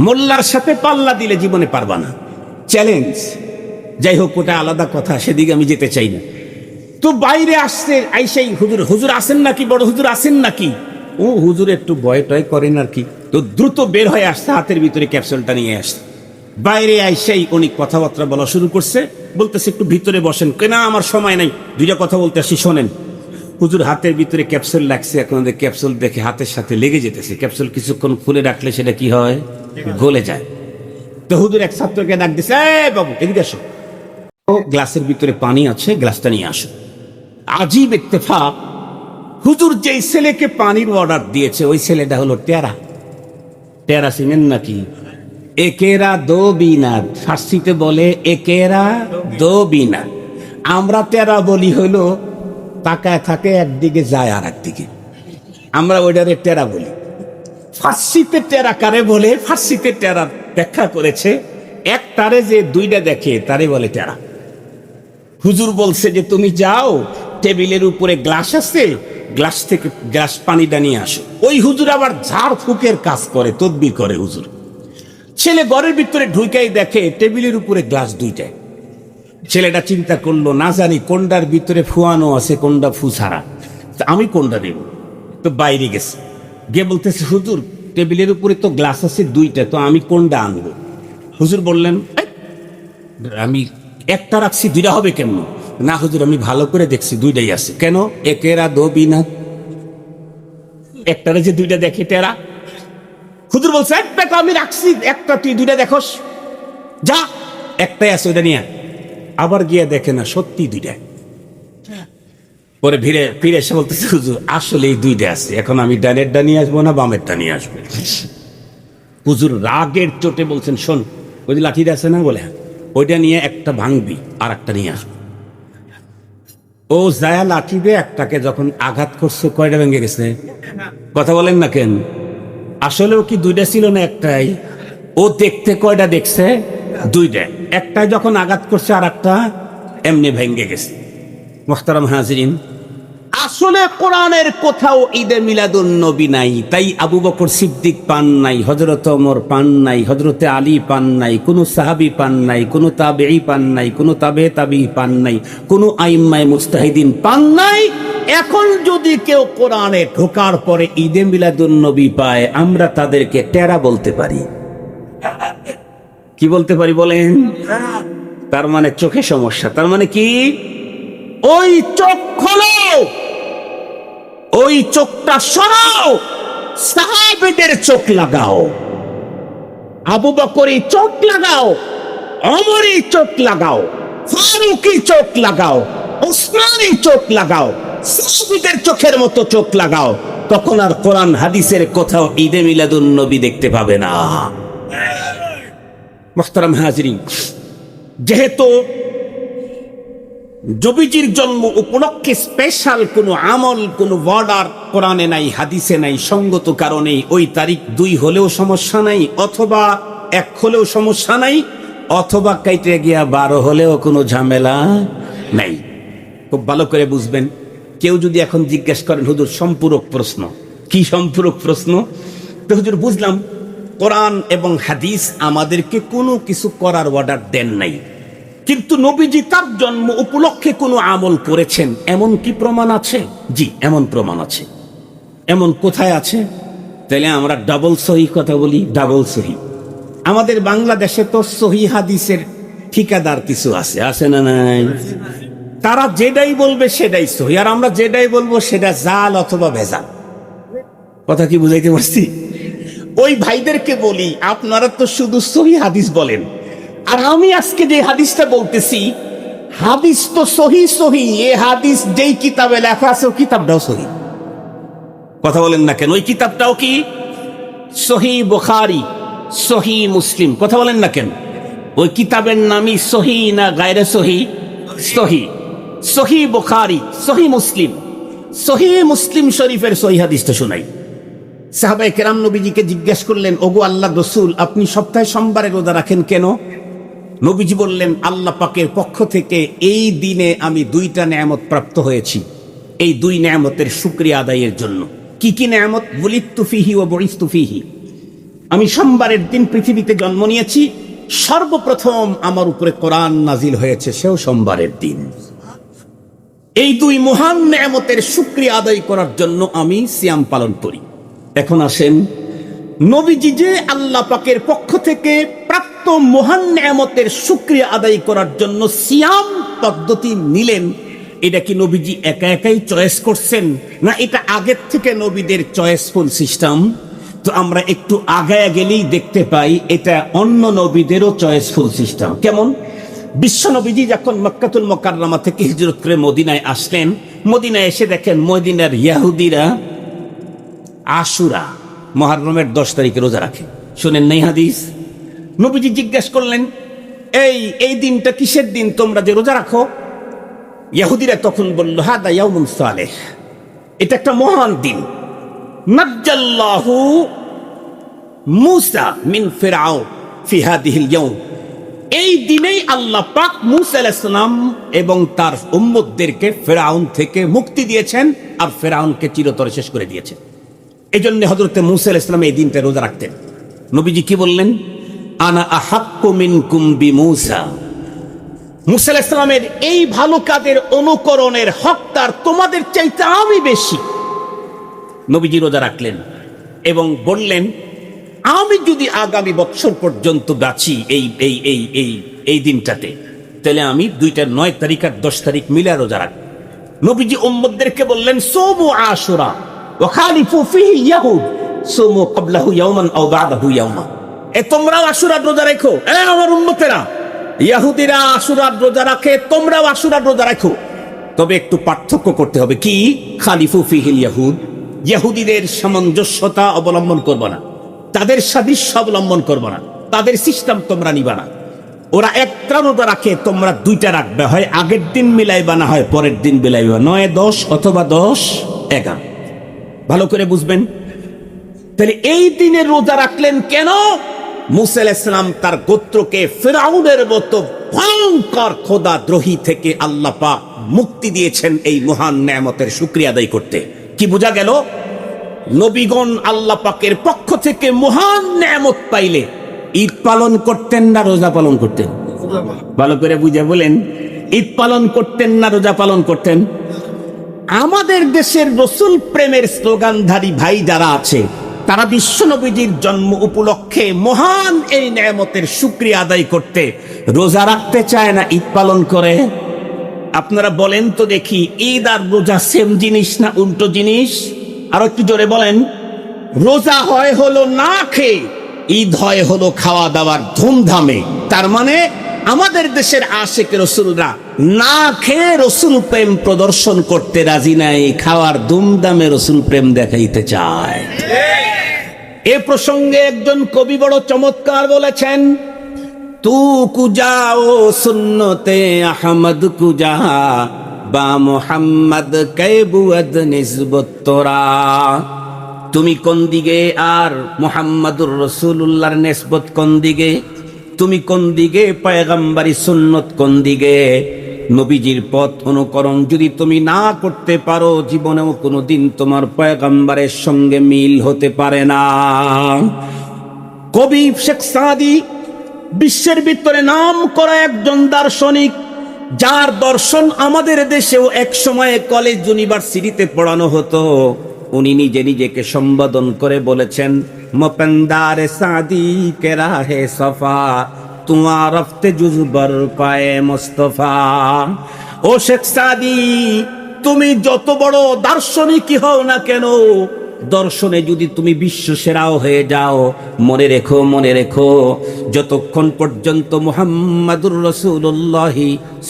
মোল্লার সাথে পাল্লা দিলে জীবনে পারবা না। চ্যালেঞ্জ। যাই হোক, ওটা আলাদা কথা, সেদিকে আমি যেতে চাই না। তো বাইরে আসছে, আইসাই হুজুর, হুজুর আসেন নাকি, বড় হুজুর আসেন নাকি? ও হুজুর একটু ভয় টয় করেন আর কি। তো দ্রুত বের হয়ে আসছে, হাতের ভিতরে ক্যাপসুলটা নিয়ে আসছে। বাইরে আইসাই অনেক কথাবার্তা বলা শুরু করছে, বলতেছে একটু ভিতরে বসেন। কেনা আমার সময় নাই, দুইটা কথা বলতে আসি, শোনেন। হুজুর হাতের ভিতরে ক্যাপসুল লাগছে, এখন ক্যাপসুল দেখে হাতের সাথে লেগে যেতেছে। ক্যাপসুল কিছুক্ষণ খুলে রাখলে সেটা কি হয়? গলে যায়। তো হুজুর এক ছাত্রকে ডাক দিছে, এই বাবু এদিকে আসো, ও গ্লাসের ভিতরে পানি আছে, গ্লাসটা নিয়ে আসো। আজীব ইত্তেফাক, হুজুর যেই ছেলেকে পানির অর্ডার দিয়েছে ওই ছেলেটা হলো টেরা। টেরা চিনেন নাকি? একেরা দো বিনা, ফার্সিতে বলে একেরা দো বিনা। আমরা টেরা বলি হলো তাকায় থাকে একদিকে, যায় আর একদিকে, আমরা ওইটারে টেরা বলি। ফার্সিতে টেরা কারে বলে? ফার্সিতে টেরা ব্যাখ্যা করেছে, এক তারে যে দুইটা দেখে তারে বলে টেরা। হুজুর বলছে যে তুমি যাও, টেবিলের উপরে গ্লাস আছে, গ্লাস থেকে গ্লাস পানিটা নিয়ে আসো। ওই হুজুর আবার ঝাড় ফুকের কাজ করে, তদবির করে হুজুর। ছেলে ঘরের ভিতরে ঢুকাই দেখে টেবিলের উপরে গ্লাস দুইটায়। ছেলেটা চিন্তা করলো, না জানি কোনটার ভিতরে ফুয়ানো আছে, কোনটা ফু ছাড়া, আমি কোনটা দেব। তো বাইরে গেছে, গিয়ে বলতেছে হুজুর টেবিলের উপরে তো গ্লাস আছে দুইটা, তো আমি কোনটা আনবো? হুজুর বললেন, আমি একটা রাখছি, দুইটা হবে কেমন? না হুজুর আমি ভালো করে দেখছি দুইটাই আছে। কেন? একেরা দো বিনা, একটারে যে দুইটা দেখে টেরা। হুজুর বলছে, একটা তো আমি রাখছি, একটা তুই দুইটা দেখোস, যা একটাই আছে ওইটা নিয়ে। আবার গিয়ে দেখে না, সত্যি দুইটা। পরে ফিরে এসে বলতেছে, হুজুর আসলে এই দুইটা আছে, এখন আমি ডানেরটা নিয়ে আসবো না বামেরটা নিয়ে আসবো? হুজুর রাগের চোটে বলছেন, শোন ওই যে লাঠিটা আছে না, বলে ওইটা নিয়ে একটা ভাঙবি আর একটা নিয়ে আসবো। ও যায় লাঠি দিয়ে একটাকে যখন আঘাত করছে, কয়টা ভেঙে গেছে? কথা বলেন না কেন? আসলেও কি দুইটা ছিল না একটাই? ও দেখতে কয়টা দেখছে? দুইটা। একটাই যখন আঘাত করছে আর একটা এমনি ভেঙে গেছে। মুহতারাম হাজিরিন, আসলে কোরআনের কোথাও ঈদে মিলাদুন নবী নাই। তাই আবু বকর সিদ্দিক পান নাই, হযরত ওমর পান নাই, হযরতে আলী পান নাই, কোন সাহাবী পান নাই, কোন তাবেঈ পান নাই, কোন তাবেঈ পান নাই, কোন আইম্মায়ে মুজতাহিদিন পান নাই। এখন যদি কেউ কোরআনে ঢোকার পরে ঈদে মিলাদুন নবী পায়, আমরা তাদেরকে টেরা বলতে পারি। কি বলতে পারি বলেন? তার মানে চোখে সমস্যা। তার মানে কি? ওই চোখ খোলো, ওই চোখটা সরাও, সাহাবীদের চোখ লাগাও, আবু বকরি চোখ লাগাও, ওমরি চোখ লাগাও, ফারুকি চোখ লাগাও, উসমানী চোখ লাগাও, সাহাবীদের চোখের মতো চোখ লাগাও। তখন আর কোরআন হাদিসের কোথাও ঈদে মিলাদুন নবী দেখতে পাবে না। মুহতারাম হাজিরিন, যেহেতু নবীজির জন্ম উপলক্ষে স্পেশাল কোনো আমল, কোনো অর্ডার কোরআনে নাই, হাদিসে নাই, সঙ্গত কারণে ওই তারিখ 2 হলেও সমস্যা নাই, অথবা 1 হলেও সমস্যা নাই, অথবা কাইটে গিয়া 12 হলেও কোনো ঝামেলা নাই। খুব ভালো করে বুঝবেন। কেউ যদি এখন জিজ্ঞেস করেন হুজুর সম্পূরক প্রশ্ন, কি সম্পূরক প্রশ্ন? তো হুজুর বুঝলাম কোরআন এবং হাদিস আমাদেরকে কোনো কিছু করার অর্ডার দেন নাই, কিন্তু নবীজি তার জন্ম উপলক্ষে কোনো আমল করেছেন এমন কি প্রমাণ আছে? জি, এমন প্রমাণ আছে। এমন কোথায় আছে? তাহলে আমরা ডাবল সহি কথা বলি, ডাবল সহি। আমাদের বাংলাদেশে তো সহি হাদিসের ঠিকাদার কিছু আছে, আছে না নাই? তারা যেটাই বলবে সেটাই সহি, আর আমরা যেটাই বলবো সেটা জাল অথবা ভেজাল। কথা কি বুঝাইতে পারছি? ওই ভাইদেরকে বলি, আপনারা তো শুধু সহি হাদিস বলেন, আর আমি আজকে যে হাদিসটা বলতেছি, হাদিস তো সহি সহি। এ হাদিস যেই কিতাবে লেখা আছে, ওই কিতাবটাও সহি। কথা বলেন না কেন? ওই কিতাবটাও কি? সহি বুখারী, সহি মুসলিম। কথা বলেন না কেন? ওই কিতাবের নামই সহি না গায়রে সহি? সহি। সহি বুখারী, সহি মুসলিম। সহি মুসলিম শরীফের সহি হাদিসটা শোনাই। সাহাবায়ে কেরাম নবীজিকে জিজ্ঞেস করলেন, ওগো আল্লাহর রাসূল, আপনি সপ্তাহে সোমবারে রোজা রাখেন কেন? নবীজি বললেন, আল্লাহ পাকের পক্ষ থেকে এই দিনে আমি দুইটা নেয়ামত প্রাপ্ত হয়েছি, এই দুই নেয়ামতের শুকরিয়া আদায়ের জন্য। কি কি নেয়ামত? বুলিতু ফিহি ওয়া বুইসতু ফিহি। আমি সোমবারের দিন পৃথিবীতে জন্ম নিয়েছি, সর্বপ্রথম আমার উপরে কোরআন নাজিল হয়েছে, সেও সোমবারের দিন। এই দুই মহান নেয়ামতের শুকরিয়া আদায় করার জন্য আমি সিয়াম পালন করি। এখন আসেন, নবীজি যে আল্লাহ পাকের পক্ষ থেকে প্রাপ্ত মহান নেয়ামতের শুকরিয়া আদায় করার জন্য সিয়াম পদ্ধতি নিলেন, এটা কি নবীজি একা একাই চয়েস করছেন, না এটা আগের থেকে নবীদের চয়েসফুল সিস্টেম? তো আমরা একটু আগায় গেলেই দেখতে পাই এটা অন্য নবীদেরও চয়েসফুল সিস্টেম। কেমন? বিশ্ব নবীজি যখন মক্কাতুল মুকাররমা থেকে হিজরত করে মদিনায় আসলেন, মদিনায় এসে দেখেন মদিনার ইহুদিরা আশুরা, মুহররমের 10 তারিখে রোজা রাখে। শুনেন নাই হাদিস? নবীজি জিজ্ঞেস করলেন, এই দিনটা কিসের দিন তোমরা যে রোজা রাখো? ইহুদিরা তখন বলল, হাদা ইয়াউমুন সালেহ, এটা একটা মহান দিন। নাজ্জাল্লাহু মূসা মিন ফিরআউন ফি হাদিহিল ইয়াউম, এই দিনেই আল্লাহ পাক মূসা আলাইহিস সালাম এবং তার উম্মতদেরকে ফিরআউন থেকে মুক্তি দিয়েছেন, আর ফিরআউনকে চিরতরে শেষ করে দিয়েছেন। এজন্য হযরতে মূসা আলাইহিস সালাম এই দিনটা রোজা রাখতেন। নবীজি কি বললেন? আনা আহাক্কু মিনকুম বিমূসা, মূসা আলাইহিস সালামের এই ভালো কাজের অনুকরণের হকদার তোমাদের চাইতে আমি বেশি। নবীজি রোজা রাখলেন এবং বললেন, আমি যদি আগামী বছর পর্যন্ত বাঁচি এই দিনটাতে, তাহলে আমি 9 তারিখ আর 10 তারিখ মিলে রোজা রাখব। নবীজি উম্মতদেরকে বললেন, সুমু আশুরা ওয়া খালিফু ফিহি ইয়াহুদ সুমু ক্বাবলাহু ইয়াওমান আও বা'দাহু ইয়াওমা। তোমরাও আশুরার রোজা রাখো। আমার উম্মতেরা, ইহুদিরা আশুরার রোজা রাখে, তোমরাও আশুরার রোজা রাখো। তবে একটু পার্থক্য করতে হবে। কি? খালিফু ফিহিল ইয়াহুদ, ইহুদিদের সামঞ্জস্যতা অবলম্বন করবে না, তাদের সাদৃশ্য অবলম্বন করবে না, তাদের সিস্টেম তোমরা নিবা না। ওরা একটা রোজা রাখে, তোমরা 2টা রাখবে, হয় আগের দিন মিলাইবা, না হয় পরের দিন মিলাইবা, 9-10 অথবা 10-11। ভালো করে বুঝবেন। তাহলে এই দিনে রোজা রাখলেন কেন? মূসা আলাইহিস সালাম তার গোত্রকে ফিরআউনের মতো ভয়ঙ্কর খোদাদ্রোহী থেকে আল্লাহ পাক মুক্তি দিয়েছেন, এই মহান নেয়ামতের শুকরিয়া আদায় করতে। কি বোঝা গেল? নবীগণ আল্লাহ পাকের পক্ষ থেকে মহান নেয়ামত পাইলে ঈদ পালন করতেন না রোজা পালন করতেন? ভালো করে বুঝে বলেন, ঈদ পালন করতেন না রোজা পালন করতেন? আমাদের দেশের রসুল প্রেমের স্লোগানধারী ভাই যারা আছে, তারা বিশ্ব নবীজির জন্ম উপলক্ষে মহান এই নেয়ামতের শুকরিয়া আদায় করতে রোজা রাখতে চায় না, ঈদ পালন করে। আপনারা বলেন তো দেখি, ঈদ আর রোজা সেম জিনিস না উল্টো জিনিস? আর একটু জোরে বলেন। রোজা হয় হলো না খেয়ে, ঈদ হয় হলো খাওয়া দাওয়ার ধুমধামে। তার মানে আমাদের দেশের আশিক রসুলরা না খেয়ে রসুল প্রেম প্রদর্শন করতে রাজি নাই, খাওয়ার ধুমধামে রসুল প্রেম দেখাইতে চায়। এ প্রসঙ্গে একজন কবি বড় চমৎকার বলেছেন, তু কুজাও সুন্নতে আহমদ কুজা বা মোহাম্মদ কেবুয়াদ নিসবত তোরা। তুমি কোন দিকে আর মুহাম্মাদুর রাসূলুল্লাহর নিসবত কোন দিকে? তুমি কোন দিকে? পয়গম্বরি সুন্নত কোন দিকে? নবীজির পথ অনুকরণ যদি তুমি না করতে পারো, জীবনেও কোনোদিন তোমার পয়গম্বরের সঙ্গে মিল হতে পারে না। কবি শেখ সাদি বিশ্বের ভিতরে নাম করা একজন দার্শনিক, যার দর্শন আমাদের দেশেও এক সময়ে কলেজ ইউনিভার্সিটিতে পড়ানো হতো। উনি নিজে নিজেকে সম্বোধন করে বলেছেন, মপেন্দারে সাদি কে রাহে সফা তুয়া রফতে জুজবর পায়ে মুস্তফা। ও শেখ সাদি, তুমি যত বড় দার্শনিকই হও না কেন, দর্শনে যদি তুমি বিশ্ব সেরাও হয়ে যাও, মনে রেখো যতক্ষণ পর্যন্ত মুহাম্মাদুর রাসূলুল্লাহ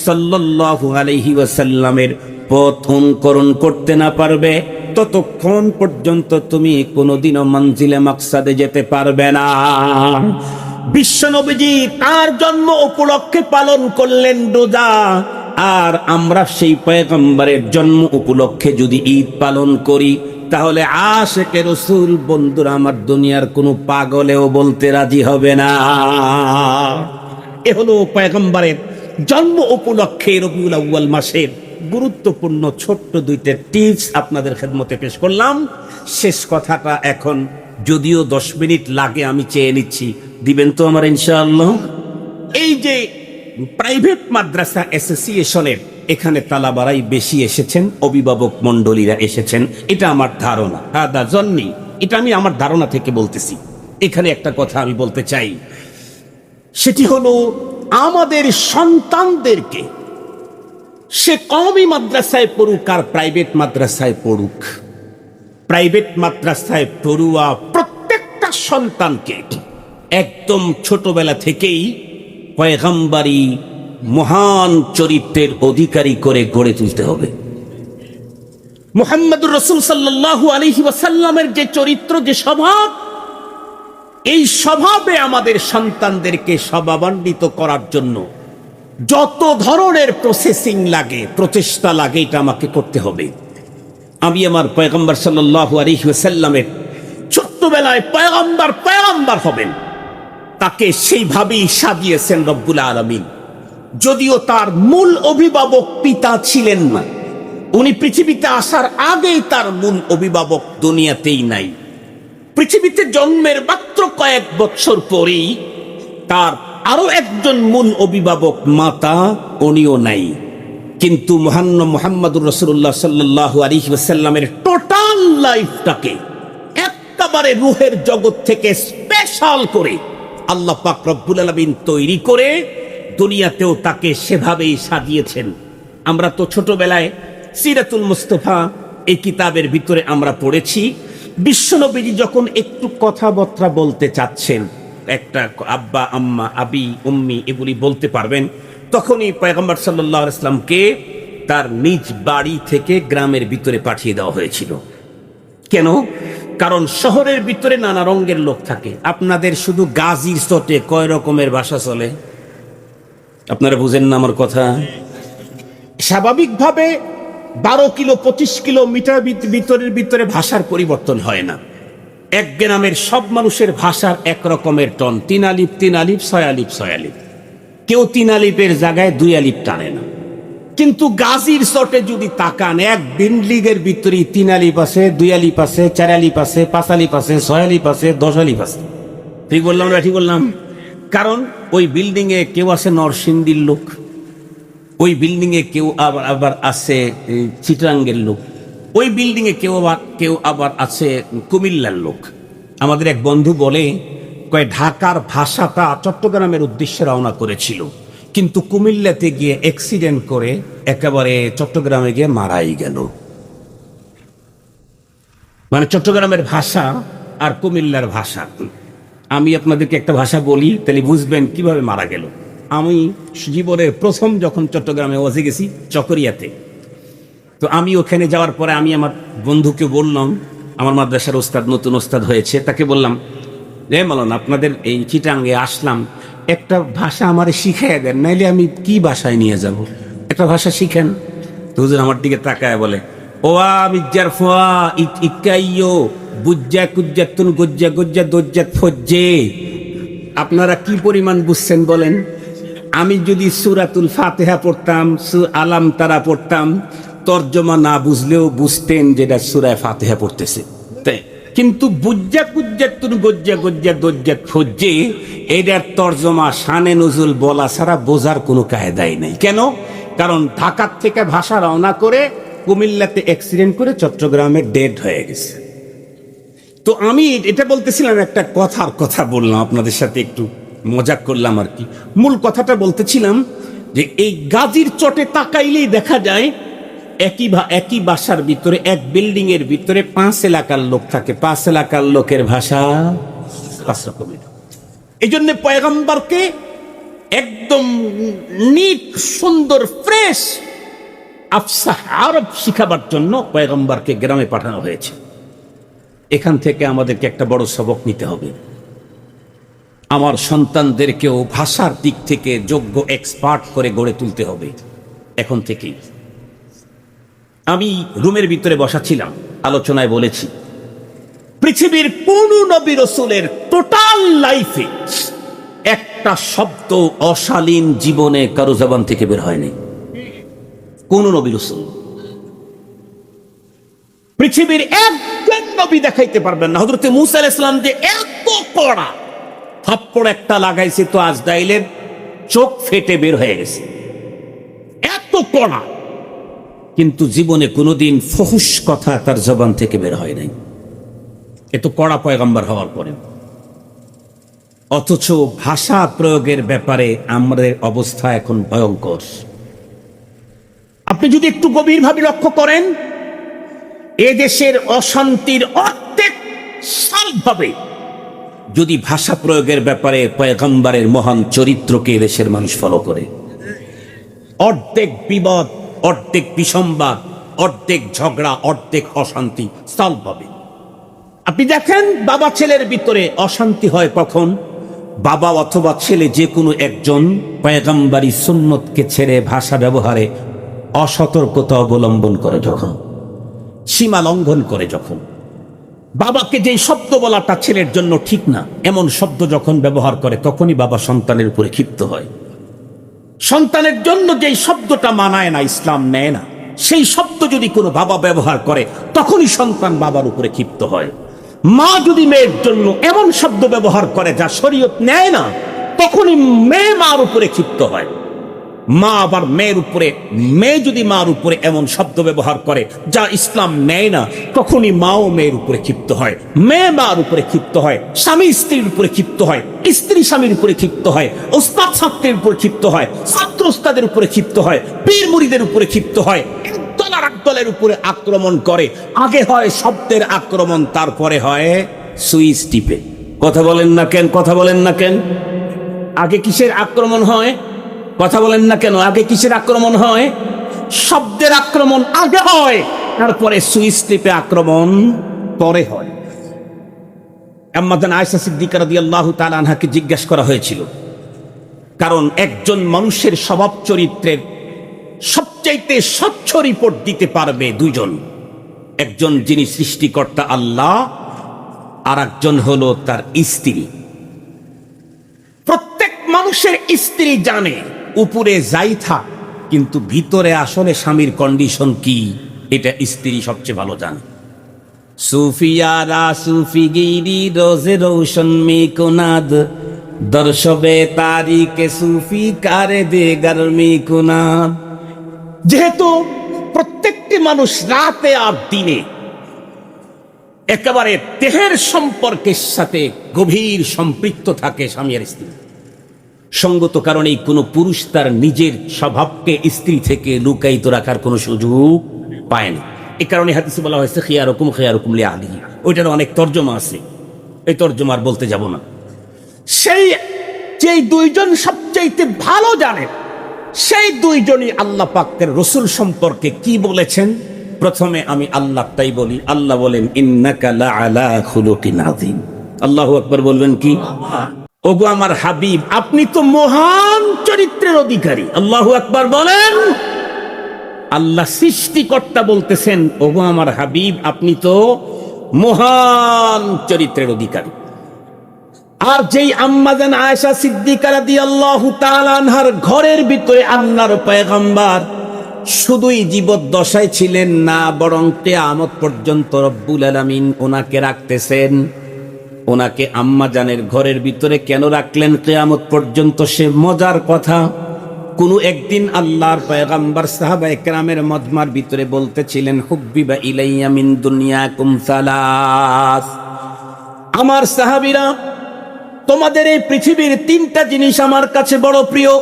সাল্লাল্লাহু আলাইহি ওয়াসাল্লামের পথ অনুকরণ করতে না পারবে, ততক্ষণ পর্যন্ত তুমি কোনোদিনও মঞ্জিলে মাকসাদে যেতে পারবে না। বিশ্বনবীজি তার জন্ম উপলক্ষে পালন করলেন রোজা, আর আমরা সেই পয়গম্বরের জন্ম উপলক্ষে যদি ঈদ পালন করি, তাহলে আশিকে রাসূল বন্ধুরা আমার দুনিয়ার কোনো পাগলেও বলতে রাজি হবে না। এ হলো পয়গম্বরের জন্ম উপলক্ষে রবিউল আউয়াল মাসের গুরুত্বপূর্ণ ছোট্ট দুইটা টিপস আপনাদের খেদমতে পেশ করলাম। শেষ কথাটা এখন যদিও 10 মিনিট লাগে আমি চেয়ে নিচ্ছি, দিবেন তো আমার ইনশাআল্লাহ? এই যে প্রাইভেট মাদ্রাসা অ্যাসোসিয়েশনের এখানে তালাবারাই বেশি এসেছেন, অভিভাবক মণ্ডলীরা এসেছেন, এটা আমার ধারণা। এটা আমি আমার ধারণা থেকে বলতেছি। এখানে একটা কথা আমি বলতে চাই, সেটি হলো আমাদের সন্তানদেরকে সে কওমি মাদ্রাসায় পড়ুক আর প্রাইভেট মাদ্রাসায় পড়ুক, প্রাইভেট মাদ্রাসায় পড়ুয়া প্রত্যেকটা সন্তানকে একদম ছোটবেলা থেকেই পয়গম্বরী মহান চরিত্রের অধিকারী করে গড়ে তুলতে হবে। মুহাম্মদুর রাসূল সাল্লাল্লাহু আলাইহি ওয়াসাল্লামের যে চরিত্র, যে স্বভাব, এই স্বভাবে আমাদের সন্তানদেরকে স্বভাবান্বিত করার জন্য যত ধরনের প্রসেসিং লাগে, প্রচেষ্টা লাগে, এটা আমাকে করতে হবে। আমি আমার পয়গম্বর সাল্লাল্লাহু আলাইহি ওয়াসাল্লামের ছোট্টবেলায় পয়গম্বর হবেন, তাকে সেইভাবেই সাজিয়েছেন রব্বুল আলামিন। যদিও তার মূল অভিভাবক পিতা ছিলেন না, উনি পৃথিবীতে আসার আগেই তার মূল অভিভাবক দুনিয়াতেই নাই। পৃথিবীতে জন্মের মাত্র কয়েক বছর পরেই তার আরো একজন মূল অভিভাবক মাতা, উনিও নাই। কিন্তু মুহাম্মদুর রাসূলুল্লাহ সাল্লাল্লাহু আলাইহি ওয়াসাল্লামের টোটাল লাইফটাকে একেবারে রূহের জগৎ থেকে স্পেশাল করে আল্লাহ পাক রব্বুল আলামিন তৈরি করে দুনিয়াতেও তাকে সেভাবেই সাজিয়েছেন। আমরা তো ছোটবেলায় সিরাতুল মুস্তাফা এই কিতাবের ভিতরে আমরা পড়েছি, বিশ্বনবীজি যখন একটু কথাবার্তা বলতে চাচ্ছেন, একটা আব্বা, আম্মা, আবি, উম্মি এগুলি বলতে পারবেন, তখনই পয়গম্বর সাল্লাল্লাহু আলাইহি ওয়াসাল্লামকে তার নিজ বাড়ি থেকে গ্রামের ভিতরে পাঠিয়ে দেওয়া হয়েছিল। কেন? কারণ শহরের ভিতরে নানা রঙের লোক থাকে। আপনাদের শুধু গাজীর চটে কয় রকমের ভাষা চলে, আপনারা বুঝেন না আমার কথা? স্বাভাবিকভাবে 12 কিলো 25 কিলোমিটার ভিতরে ভাষার পরিবর্তন হয় না। এক গ্রামের সব মানুষের ভাষার এক রকমের টন, 3 আলিফ 3 আলিফ, 6 আলিফ 6 আলিফ। কেউ 3 আলিফের জায়গায় 2 আলিফ টানে না। কিন্তু গাজীর চটে যদি তাকান, এক বিল্ডিংয়ের ভিতরে 3 আলিফ আছে, 2 আলিফ আছে, 4 আলিফ আছে, 5 আলিফ আছে, 6 আলিফ আছে, 10 আলিফ আছে। ঠিক বললাম না? ঠিক বললাম? কারণ ওই বিল্ডিং এ কেউ আছে নরসিংদীর লোক, ওই বিল্ডিং এ কেউ আবার আছে চিটাঙ্গের লোক, ওই বিল্ডিং এ কেউ আবার আছে কুমিল্লার লোক। আমাদের এক বন্ধু বলে, কয় ঢাকার ভাষাটা চট্টগ্রামের উদ্দেশ্যে রওনা করেছিল, কিন্তু কুমিল্লাতে গিয়ে অ্যাক্সিডেন্ট করে একেবারে চট্টগ্রামে গিয়ে মারাই গেল। মানে চট্টগ্রামের ভাষা আর কুমিল্লার ভাষা। আমি আপনাদেরকে একটা ভাষা বলি, তাহলে বুঝবেন কিভাবে মারা গেল। আমি জীবনের প্রথম যখন চট্টগ্রামে ওয়াজে গেছি, চকরিয়াতে, তো আমি ওখানে যাওয়ার পরে আমি আমার বন্ধুকে বললাম, আমার মাদ্রাসার ওস্তাদ, নতুন ওস্তাদ হয়েছে, তাকে বললাম, মালানা আপনাদের এই চিটাঙ্গে আসলাম, একটা ভাষা আমার শিখাইয়া দেন, নাইলে আমি কি ভাষায় নিয়ে যাব, একটা ভাষা শিখেন। তো হুজুর আমার দিকে তাকায় বলে, ওয়া বিজ্জার ফোয়া ইকাইয়ো বুজ্জা কুজ্জাতুন গজ্জা গজ্জা দজ্জাত ফজ্জে। আপনারা কি পরিমাণ বুঝছেন বলেন? আমি যদি সূরাতুল ফাতিহা পড়তাম, আলাম তারা পড়তাম, তর্জমা না বুঝলেও বুঝতেন যেটা সূরা ফাতিহা পড়তেছে। কিন্তু বুজ্জা কুজ্জা তুন গজ্জা গজ্জা দজ্জা ফজ্জে এটার তর্জমা শানে নজুল বলা ছাড়া বোঝার কোনো কায়দাই নেই। কেন? কারণ ঢাকার থেকে ভাষা রওনা করে কুমিল্লাতে অ্যাক্সিডেন্ট করে চট্টগ্রামে ডেড হয়ে গেছে। তো আমি এটা বলতেছিলাম, একটা কথার কথা বললাম আপনাদের সাথে, একটু মজাক করলাম আর কি। মূল কথাটা বলতেছিলাম যে এই গাজীর চটে তাকাইলেই দেখা যায় একই বাসার ভিতরে, এক বিল্ডিং এর ভিতরে 5 এলাকার লোক থাকে। 5 এলাকার লোকের ভাষা 5 রকমের। এই জন্য পয়গম্বরকে একদম নিট, সুন্দর, ফ্রেশ আফসাহ আরব শিখাবার জন্য পয়গম্বরকে গ্রামে পাঠানো হয়েছে। এখান থেকে আমাদেরকে একটা বড় সবক নিতে হবে। আমার সন্তানদেরকেও ভাষার দিক থেকে যোগ্য এক্সপার্ট করে গড়ে তুলতে হবে এখন থেকেই। আমি রুমের ভিতরে বসা ছিলাম, আলোচনায় বলেছি পৃথিবীর কোন নবী রাসূলের টোটাল লাইফে একটা শব্দ অশালীন জীবনে কারো জবান থেকে বের হয়নি। কোন নবী রাসূল পৃথিবীর একজন নবী দেখাইতে পারবেন না। হযরত মূসা আলাইহিস সালাম যে এত কড়া থাপ্পড় একটা লাগাইছে তো আজরাইলের চোখ ফেটে বের হয়ে গেছে, এত কড়া, কিন্তু জীবনে কোনোদিন ফহুশ কথা তার জবান থেকে বের হয় নাই, এত কড়া পয়গম্বর হওয়ার পরে। অথচ ভাষা প্রয়োগের ব্যাপারে আমাদের অবস্থা এখন ভয়ঙ্কর। আপনি যদি একটু গভীরভাবে লক্ষ্য করেন, এদেশের অশান্তির অর্ধেক সালভাবে যদি ভাষা প্রয়োগের ব্যাপারে পয়গম্বরের মহান চরিত্রকে দেশের মানুষ ফলো করে, অর্ধেক বিবাদ, অর্ধেক বিসম্বাদ, অর্ধেক ঝগড়া, অর্ধেক অশান্তি সলভ হবে। আপনি দেখেন বাবা ছেলের ভিতরে অশান্তি হয় কখন? বাবা অথবা ছেলে যে কোনো একজন পয়গম্বরী সুন্নতকে ছেড়ে ভাষা ব্যবহারে অসতর্কতা অবলম্বন করে যখন, সীমা লঙ্ঘন করে যখন, বাবাকে যে শব্দ বলাটা ছেলের জন্য ঠিক না এমন শব্দ যখন ব্যবহার করে, তখনই বাবা সন্তানের উপরে ক্ষিপ্ত হয়। সন্তানের জন্য যেই শব্দটা মানায় না, ইসলাম নেয় না, সেই শব্দ যদি কোনো বাবা ব্যবহার করে তখনই সন্তান বাবার উপরে ক্ষিপ্ত হয়। মা যদি মেয়ের জন্য এমন শব্দ ব্যবহার করে যা শরীয়ত নেয় না, তখনই মেয়ে মার উপরে ক্ষিপ্ত হয়। মা আবার মেয়ের উপরে, মেয়ে যদি মার উপরে এমন শব্দ ব্যবহার করে যা ইসলাম নেয় না, তখনই মাও মেয়ের উপরে ক্ষিপ্ত হয়, মেয়ে মার উপরে ক্ষিপ্ত হয়, স্বামী স্ত্রীর উপরে ক্ষিপ্ত হয়, স্ত্রী স্বামীর উপরে ক্ষিপ্ত হয়, ওস্তাদ ছাত্রের উপরে ক্ষিপ্ত হয়, ছাত্র ওস্তাদের উপরে ক্ষিপ্ত হয়, পীর মুরিদের উপরে ক্ষিপ্ত হয়, একদল আর একদলের উপরে আক্রমণ করে। আগে হয় শব্দের আক্রমণ, তারপরে হয় সুইচ টিপে। কথা বলেন না কেন? কথা বলেন না কেন? আগে কিসের আক্রমণ হয়? কথা বলেন না কেন? আগে কিসের আক্রমণ হয়? শব্দের আক্রমণ আগে হয়, তারপরে সুইচ টিপে আক্রমণ পরে হয়। আম্মা জান আয়েশা সিদ্দিকা রাদিয়াল্লাহু তাআলা আনহাকে জিজ্ঞাসা করা হয়েছিল, কারণ একজন মানুষের স্বভাব চরিত্রের সবচাইতে স্বচ্ছ রিপোর্ট দিতে পারবে দুইজন, একজন যিনি সৃষ্টিকর্তা আল্লাহ, আর একজন হলো তার স্ত্রী। প্রত্যেক মানুষের স্ত্রী জানে উপরে যাই থাক, কিন্তু ভিতরে আসলে স্বামীর কন্ডিশন কি, এটা স্ত্রী সবচেয়ে ভালো জানে। সুফিয়ারা সুফিগিরি রোজে রোশন মে কোনাদ দর্শবে তারিকে সুফি কারে দে গরমি কোনাদ। যেহেতু প্রত্যেকটি মানুষ রাতে আর দিনে একেবারে দেহের সম্পর্কের সাথে গভীর সম্পৃক্ত থাকে স্বামী আর স্ত্রী, সঙ্গত কারণেই কোনো পুরুষ তার নিজের স্বভাবকে স্ত্রী থেকে লুকায়িত রাখার কোনো সুযোগ পায় না। এ কারণে হাদিসে বলা হয়েছে খিয়ারুকুম খিয়ারুকুম লিআহলিহি। ওইটার অনেক তর্জমা আছে, এই তর্জমার বলতে যাব না। সেই যেই দুইজন সবচাইতে ভালো জানেন, সেই দুইজনই আল্লাহ পাকের রাসূল সম্পর্কে কি বলেছেন। প্রথমে আমি আল্লাহটাই বলি। আল্লাহ বলেন ইন্নাকা লাআলা খুলুকিন আযীম। আল্লাহু আকবার বলবেন কি? ওগো আমার হাবিব, আপনি তো মহান চরিত্রের অধিকারী। আল্লাহু আকবার বলেন। আল্লাহ সৃষ্টিকর্তা বলতেছেন, ওগো আমার হাবিব, আপনি তো মহান চরিত্রের অধিকারী। আর যেই আম্মা জান আয়েশা সিদ্দিকা রাদিয়াল্লাহু তাআলা আনহার ঘরের ভিতরে আল্লাহর পয়গম্বর শুধুই জীবদ্দশায় ছিলেন না, বরং কিয়ামত পর্যন্ত রব্বুল আলামিন ওনাকে রাখতেছেন। ওনাকে আম্মা জানের ঘরের ভিতরে কেন রাখলেন কিয়ামত পর্যন্ত, সে মজার কথা। কোন একদিন আল্লাহর পয়গম্বর সাহাবায়ে কেরামের মজমার ভিতরে বলতেছিলেন, হুব্বিবা ইলাইয়া মিন দুনিয়াকুম সালাস, আমার সাহাবীরা, তোমাদের এই পৃথিবীর তিনটা জিনিস আমার কাছে বড় প্রিয়।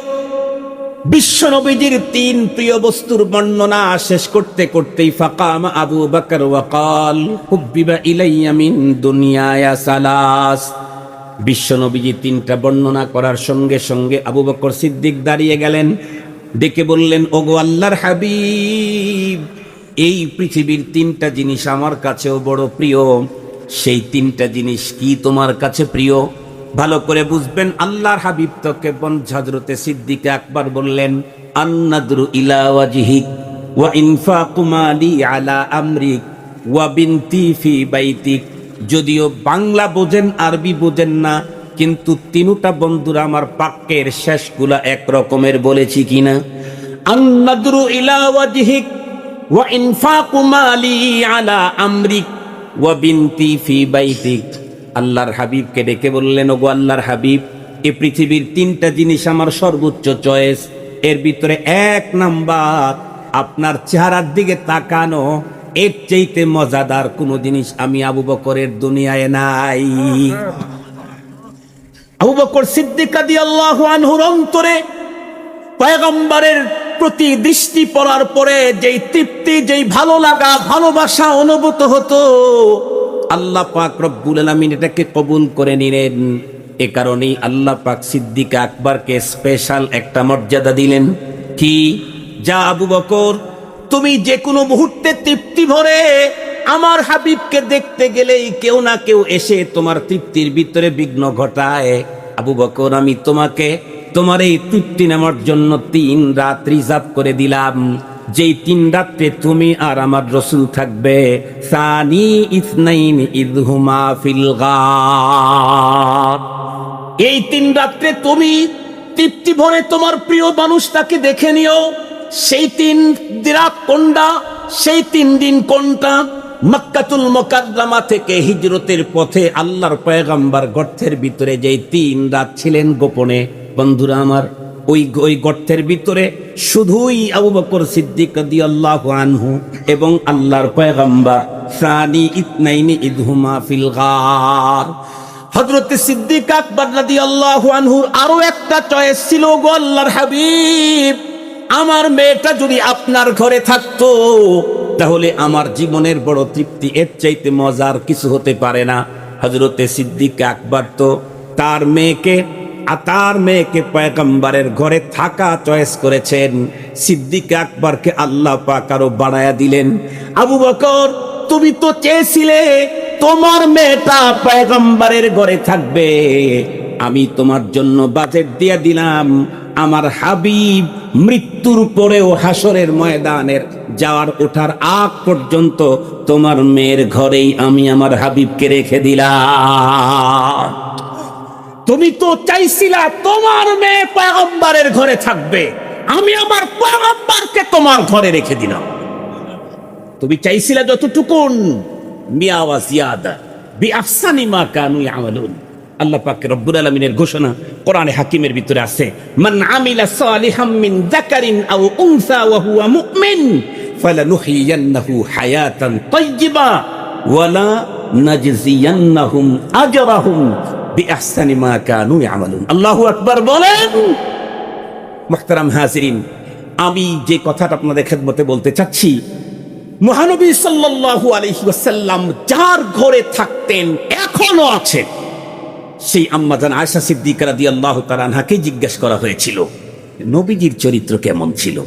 বিশ্ব নবীজির তিন প্রিয় বস্তুর বর্ণনা শেষ করতে করতেই ফাকাম আবু বকর ওয়া ক্বাল হুব্বিবা ইলাইয়া মিন দুনিয়ায়া সালাস। বিশ্ব নবীজি তিনটা বর্ণনা করার সঙ্গে সঙ্গে আবু বকর সিদ্দিক দাঁড়িয়ে গেলেন, ডেকে বললেন, ওগো আল্লাহর হাবিব, এই পৃথিবীর তিনটা জিনিস আমার কাছেও বড় প্রিয়। সেই তিনটা জিনিস কি তোমার কাছে প্রিয়? ভালো করে বুঝবেন। আল্লাহর হাবিব তোকে হযরতে সিদ্দিক আকবর বললেন, আন্নাদরু ইলা ওয়াজহিক ওয়া ইনফাকু মালি আলা আমরিক ওয়া বিনতি ফি বাইতিক। যদিও বাংলা বোঝেন, আরবি বোঝেন না, কিন্তু তিনটা বন্ধুরা আমার বাক্যের শেষগুলা এক রকমের বলেছি কিনা? আন্নাদরু ইলা ওয়াজহিক ওয়া ইনফাকু মালি আলা আমরিক ওয়া বিনতি ফি বাইতিক। আল্লাহর হাবিবকে ডেকে বললেন, ওগো আল্লাহর হাবিব, এই পৃথিবীর তিনটা জিনিস আমার সর্বোচ্চ চয়েস। এর ভিতরে এক নাম্বার আপনার চেহারার দিকে তাকানো। এর চাইতে মজাদার কোন জিনিস আমি আবু বকরের দুনিয়ায় নাই। আবু বকর সিদ্দিক রাদিয়াল্লাহু আনহুর অন্তরে পয়গম্বরের প্রতি দৃষ্টি পড়ার পরে যেই তৃপ্তি, যেই ভালো লাগা, ভালোবাসা অনুভূত হতো, আল্লাহ পাক রব্বুল আলামিন এটাকে কবুল করে নিলেন। এ কারণেই আল্লাহ পাক সিদ্দিক আকবরকে স্পেশাল একটা মর্যাদা দিলেন। কি? যা আবু বকর, তুমি যে কোনো মুহূর্তে তৃপ্তি ভরে আমার হাবিবকে দেখতে গেলেই কেউ না কেউ এসে তোমার তৃপ্তির ভিতরে বিঘ্ন ঘটায়। আবু বকর, আমি তোমাকে তোমার এই তৃপ্তি নেওয়ার জন্য 3 রাত রিজার্ভ করে দিলাম। যেই 3 রাত্রে তুমি আর আমার রসুল থাকবে। সানি ইসনাইন ইযহুমা ফিল গার। এই 3 রাত্রে তুমি তৃপ্তি ভরে তোমার প্রিয় মানুষটাকে দেখে নিও। সেই 3 রাত কোনটা? সেই 3 দিন কোনটা? মক্কাতুল মুকাররমা থেকে হিজরতের পথে আল্লাহর পয়গম্বর গর্তের ভিতরে যেই 3 রাত ছিলেন গোপনে। বন্ধুরা আমার, ওই গর্তের ভিতরে শুধুই আবু বকর সিদ্দিক রাদিয়াল্লাহু আনহু এবং আল্লাহর পয়গম্বর সানি ইতনাইনি ইযহুমা ফিল গার। হযরতে সিদ্দিক আকবর রাদিয়াল্লাহু আনহুর আরো একটা চয়েস ছিল, গো আল্লাহর হাবিব, আমার মেয়েটা যদি আপনার ঘরে থাকতো তাহলে আমার জীবনের বড় তৃপ্তি। এর চাইতে মজার কিছু হতে পারে না। হযরতে সিদ্দিক আকবর তো তার মেয়েকে পয়গম্বরের ঘরে থাকা চয়েস করেছেন। সিদ্দিক আকবরকে আল্লাহ পাক আরো বাড়ায়া দিলেন। আবু বকর, তুমি তো চেয়েছিলে তোমার মেয়েটা পয়গম্বরের ঘরে থাকবে, আমি তোমার জন্য বাজেট দিয়ে দিলাম। আমার হাবিব মৃত্যুর পরেও হাসরের ময়দানের যাওয়ার ওঠার আগ পর্যন্ত তোমার মেয়ের ঘরেই আমি আমার হাবিবকে রেখে দিলাম। তুমি তো চাইছিলা তোমার মেয়ে পয়গম্বরের ঘরে থাকবে, আমি আমার পয়গম্বরকে তোমার ঘরে রেখে দিলাম। তুমি চাইছিলা যতটুকুন, মিয়া ওয়া জিয়াদা বিআহসানি মা কানু ইয়ামালুন। আল্লাহ পাক রব্বুল আলামিনের ঘোষণা কোরআনে হাকিমের ভিতরে আছে, মান আমিলা সালিহাম মিন যাকারিন আও উনসা ওয়া হুয়া মুমিন ফালানুহিয়ান্নাহু হায়াতান তাইয়্যিবা ওয়ালা নাজজিয়ান্নাহুম আজরাহুম বিআহসানি মা কানু ইয়ামালুন। আল্লাহু আকবার বলেন। মুহতারাম হাজিরিন, আমি যে কথাটা আপনাদের খেদমতে বলতে চাচ্ছি, মহানবী সাল্লাল্লাহু আলাইহি ওয়াসাল্লাম যার ঘরে থাকতেন এখনো আছে, সেই আম্মাজান আয়েশা সিদ্দিকা রাদিয়াল্লাহু তাআলা আনহাকে জিজ্ঞাসা করা হয়েছিল নবীজির চরিত্র কেমন ছিল।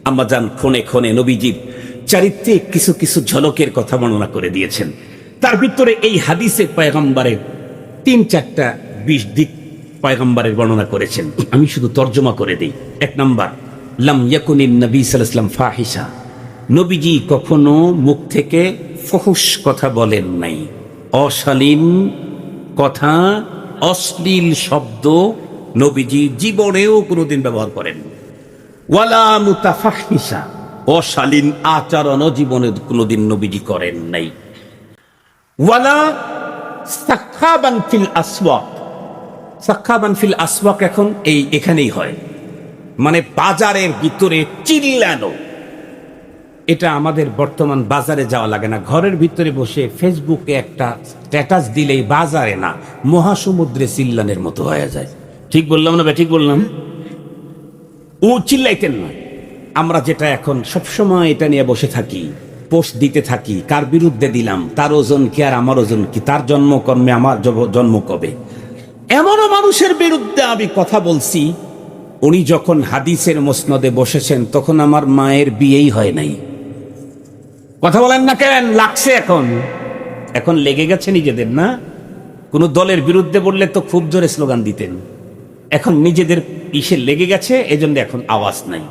আম্মাজান ক্ষণে ক্ষণে নবীজির চরিত্রে কিছু কিছু ঝলকের কথা বর্ণনা করে দিয়েছেন। তার ভিতরে এই হাদিসে পয়গম্বরের 3-4টা 20 দিক পয়গম্বরের বর্ণনা করেছেন। আমি শুধু তর্জমা করে দিই। 1 নাম্বার, লাম ইয়াকুনিন নবী সাল্লাল্লাহু আলাইহি ওয়াসাল্লাম ফাহিশা। নবীজি কখনো মুখ থেকে ফহুশ কথা বলেন নাই। অশালীন কথা, অশ্লীল শব্দ নবীজি জীবনেও কোনোদিন ব্যবহার করেন। ওয়ালা মুতাফাহিশা, অশালীন আচরণও জীবনে কোনোদিন নবীজি করেন নাই। ওয়ালা সাখাবান ফিল আসওয়াক, সাখাবান ফিল আসওয়াক এখন এখানেই হয়, মানে বাজারের ভিতরে চিল্লানো। এটা আমাদের বর্তমান বাজারে যাওয়া লাগে না, ঘরের ভিতরে বসে ফেসবুকে একটা স্ট্যাটাস দিলেই বাজারে না মহাসমুদ্রে চিল্লানের মতো হয়ে যায়। ঠিক বললাম না? ঠিক বললাম? ও চিল্লাইতেন না। আমরা যেটা এখন সবসময় এটা নিয়ে বসে থাকি, পোস্ট দিতে থাকি, কার বিরুদ্ধে দিলাম, তার ওজন কি আর আমার ওজন কি, তার জন্মকর্মে আমার জন্ম কবে। এমনও মানুষের বিরুদ্ধে আমি কথা বলছি, উনি যখন হাদিসের মসনদে বসেছেন তখন আমার মায়ের বিয়েই হয় নাই। কথা বলেন না কেন? লাগছে এখন লেগে গেছে নিজেদের, না কোনো দলের বিরুদ্ধে বললে তো খুব জোরে স্লোগান দিতেন, এখন নিজেদের ইসে লেগে গেছে, এজন্য এখন আওয়াজ নাই।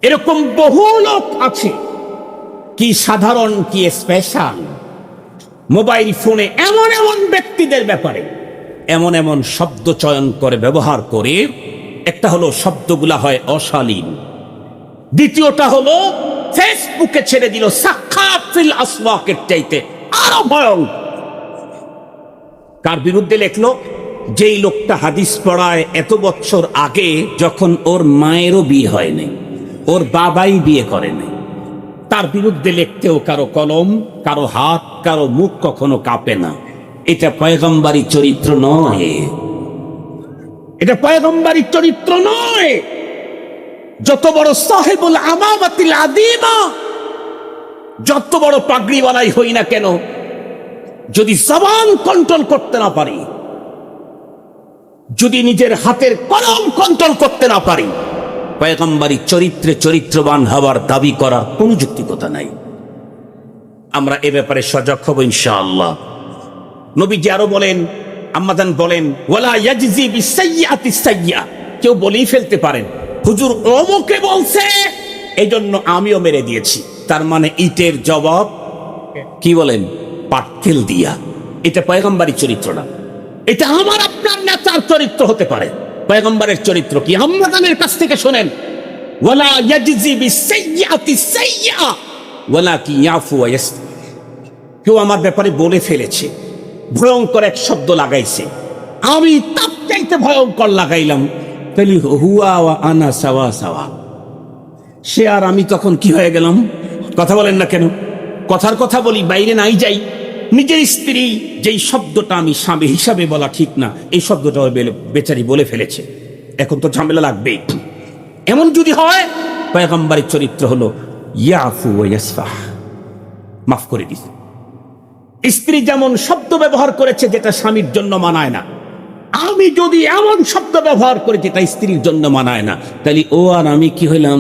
এরকম বহু লোক আছে, কি সাধারণ কি স্পেশাল, মোবাইল ফোনে এমন এমন ব্যক্তিদের ব্যাপারে এমন এমন শব্দ চয়ন করে ব্যবহার করে। একটা হলো শব্দগুলা হয় অশালীন, দ্বিতীয়টা হলো ফেসবুকে ছেড়ে দিল সাখাত ফিল আসওয়াকের চাইতে আরো ভয়ঙ্কর। কার বিরুদ্ধে লেখলো? যেই লোকটা হাদিস পড়ায় এত বছর আগে, যখন ওর মায়েরও বিয়ে হয়নি, ওর বাবাই বিয়ে করেনি, তার বিরুদ্ধে লিখতেও কারো কলম, কারো হাত, কারো মুখ কখনো কাঁপে না। এটা পয়গম্বরী চরিত্র নয়, এটা পয়গম্বরী চরিত্র নয়। যত বড় সাহেবুল আমামাতিল আদিমা, যত বড় পাগড়িওয়ালাই হই না কেন, যদি জবান কন্ট্রোল করতে না পারি, যদি নিজের হাতের কলম কন্ট্রোল করতে না পারি, পয়গম্বরী চরিত্রে চরিত্রবান হওয়ার দাবি করার কোনো যুক্তিকতা নাই। আমরা এ ব্যাপারে সজাগ হব ইনশাআল্লাহ। নবীজি আরো বলেন, আম্মাজান বলেন, ওয়ালা ইয়াজজি বিসাইয়্যাতি সাইয়্যা। কেউ বলেই ফেলতে পারেন, হুজুর অমুকে বলছে এজন্য আমিও মেরে দিয়েছি, তার মানে ইটের জবাব কি বলেন? পাটকেল দিয়া। এটা পয়গম্বরী চরিত্র না, এটা আমার আপনার নেতার চরিত্র হতে পারে। পয়গম্বরের চরিত্র কি? আম্মাজানের কাছ থেকে শোনেন, ওয়ালা ইয়াজজি বিসাইয়্যাতি সাইয়্যা ওয়ালাকি ইয়াফু ওয়া ইয়াসফা। কেউ আমার ব্যাপারে বলে ফেলেছে, ভয়ঙ্কর এক শব্দ লাগাইছে, আমি তার চাইতে ভয়ঙ্কর লাগাইলাম, তাহলে হুয়া ওয়া আনা সাওয়া সাওয়া। সে আর আমি তখন কি হয়ে গেলাম? কথা বলেন না কেন? কথার কথা বলি, বাইরে নাই যাই, নিজের স্ত্রী যেই শব্দটা আমি স্বামী হিসাবে বলা ঠিক না, এই শব্দটা বেচারি বলে ফেলেছে, এখন তো ঝামেলা লাগবেই। এমন যদি হয়, পয়গম্বরের চরিত্র হলো ইয়াফু ওয়া ইয়াসফাহ, মাফ করে দিছে। স্ত্রী যেমন শব্দ ব্যবহার করেছে যেটা স্বামীর জন্য মানায় না, আমি যদি এমন শব্দ ব্যবহার করি যেটা স্ত্রীর জন্য মানায় না, তাহলে ও আর আমি কি হইলাম?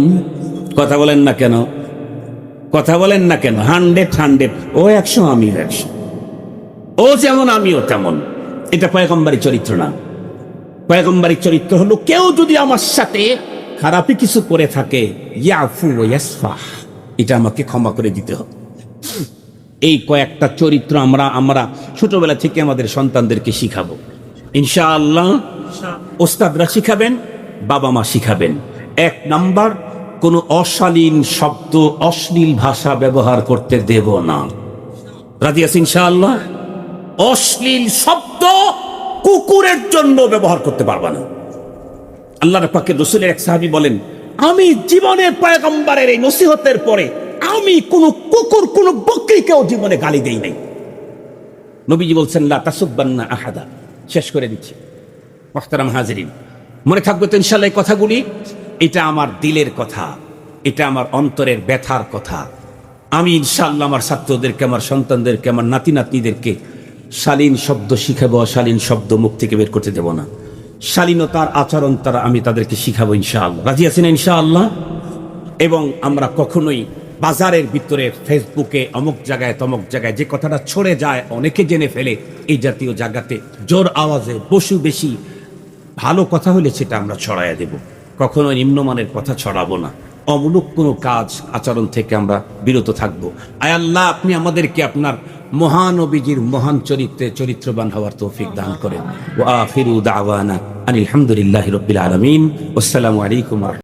কথা বলেন না কেন? কথা বলেন না কেন? 100 ও 100, আমি 100, ও যেমন আমিও তেমন। এটা পয়গম্বরী চরিত্র না। পয়গম্বরী চরিত্র হলো, কেউ যদি আমার সাথে খারাপই কিছু করে থাকে, ইয়াফু ওয়া ইয়াসফাহ, এটা আমাকে ক্ষমা করে দিতে হবে। এই কয়েকটা চরিত্র আমরা ছোটবেলা থেকে আমাদের সন্তানদেরকে শিখাবো ইনশাআল্লাহ। ওস্তাদরা শিখাবেন, বাবা মা শিখাবেন। 1 নাম্বার, কোনো অশালীন শব্দ, অশ্লীল ভাষা ব্যবহার করতে দেব না। রাজি আছেন ইনশাআল্লাহ? অশ্লীল শব্দ কুকুরের জন্য ব্যবহার করতে পারবা না। আল্লাহর পাকের রাসূলের এক সাহাবী বলেন, আমি জীবনে পয়গম্বরের এই নসিহতের পরে আমি কোন কুকুর, কোন বকরিকেও জীবনে গালি দেই নাই। নবীজি বলছেন, লা তাসুববান্না আহাদা। শেষ করে দিচ্ছি মুহতারাম হাজিরিন, মনে থাকবে তো ইনশাআল্লাহ এই কথাগুলি। এটা আমার দিলের কথা, এটা আমার অন্তরের ব্যথার কথা। আমি ইনশাআল্লাহ আমার ছাত্রদেরকে, আমার সন্তানদেরকে, আমার নাতি নাতনিদেরকে শালীন শব্দ শিখাবো, অশালীন শব্দ মুখ থেকে বের করতে দেব না। শালীনতার আচরণ তারা আমি তাদেরকে শিখাবো ইনশাআল্লাহ। রাজি আছেন ইনশাআল্লাহ? এবং আমরা কখনোই বাজারের ভিতরে ফেসবুকে অমুক জায়গায় তমুক জায়গায় যে কথাটা ছড়ে যায়, অনেকে জেনে ফেলে, এই জাতীয় জায়গাতে জোর আওয়াজে বসু বেশি ভালো কথা হলে সেটা আমরা ছড়াইয়া দেব, কখনো নিম্নমানের কথা ছড়াবো না। অমূলক কোনো কাজ আচরণ থেকে আমরা বিরত থাকব। আয় আল্লাহ, আপনি আমাদেরকে আপনার মহানবীজির মহান চরিত্রে চরিত্রবান হওয়ার তৌফিক দান করেন। ওয়া আখিরু দাওয়ানা আনিল হামদুলিল্লাহি রাব্বিল আলামিন। আসসালামু আলাইকুম।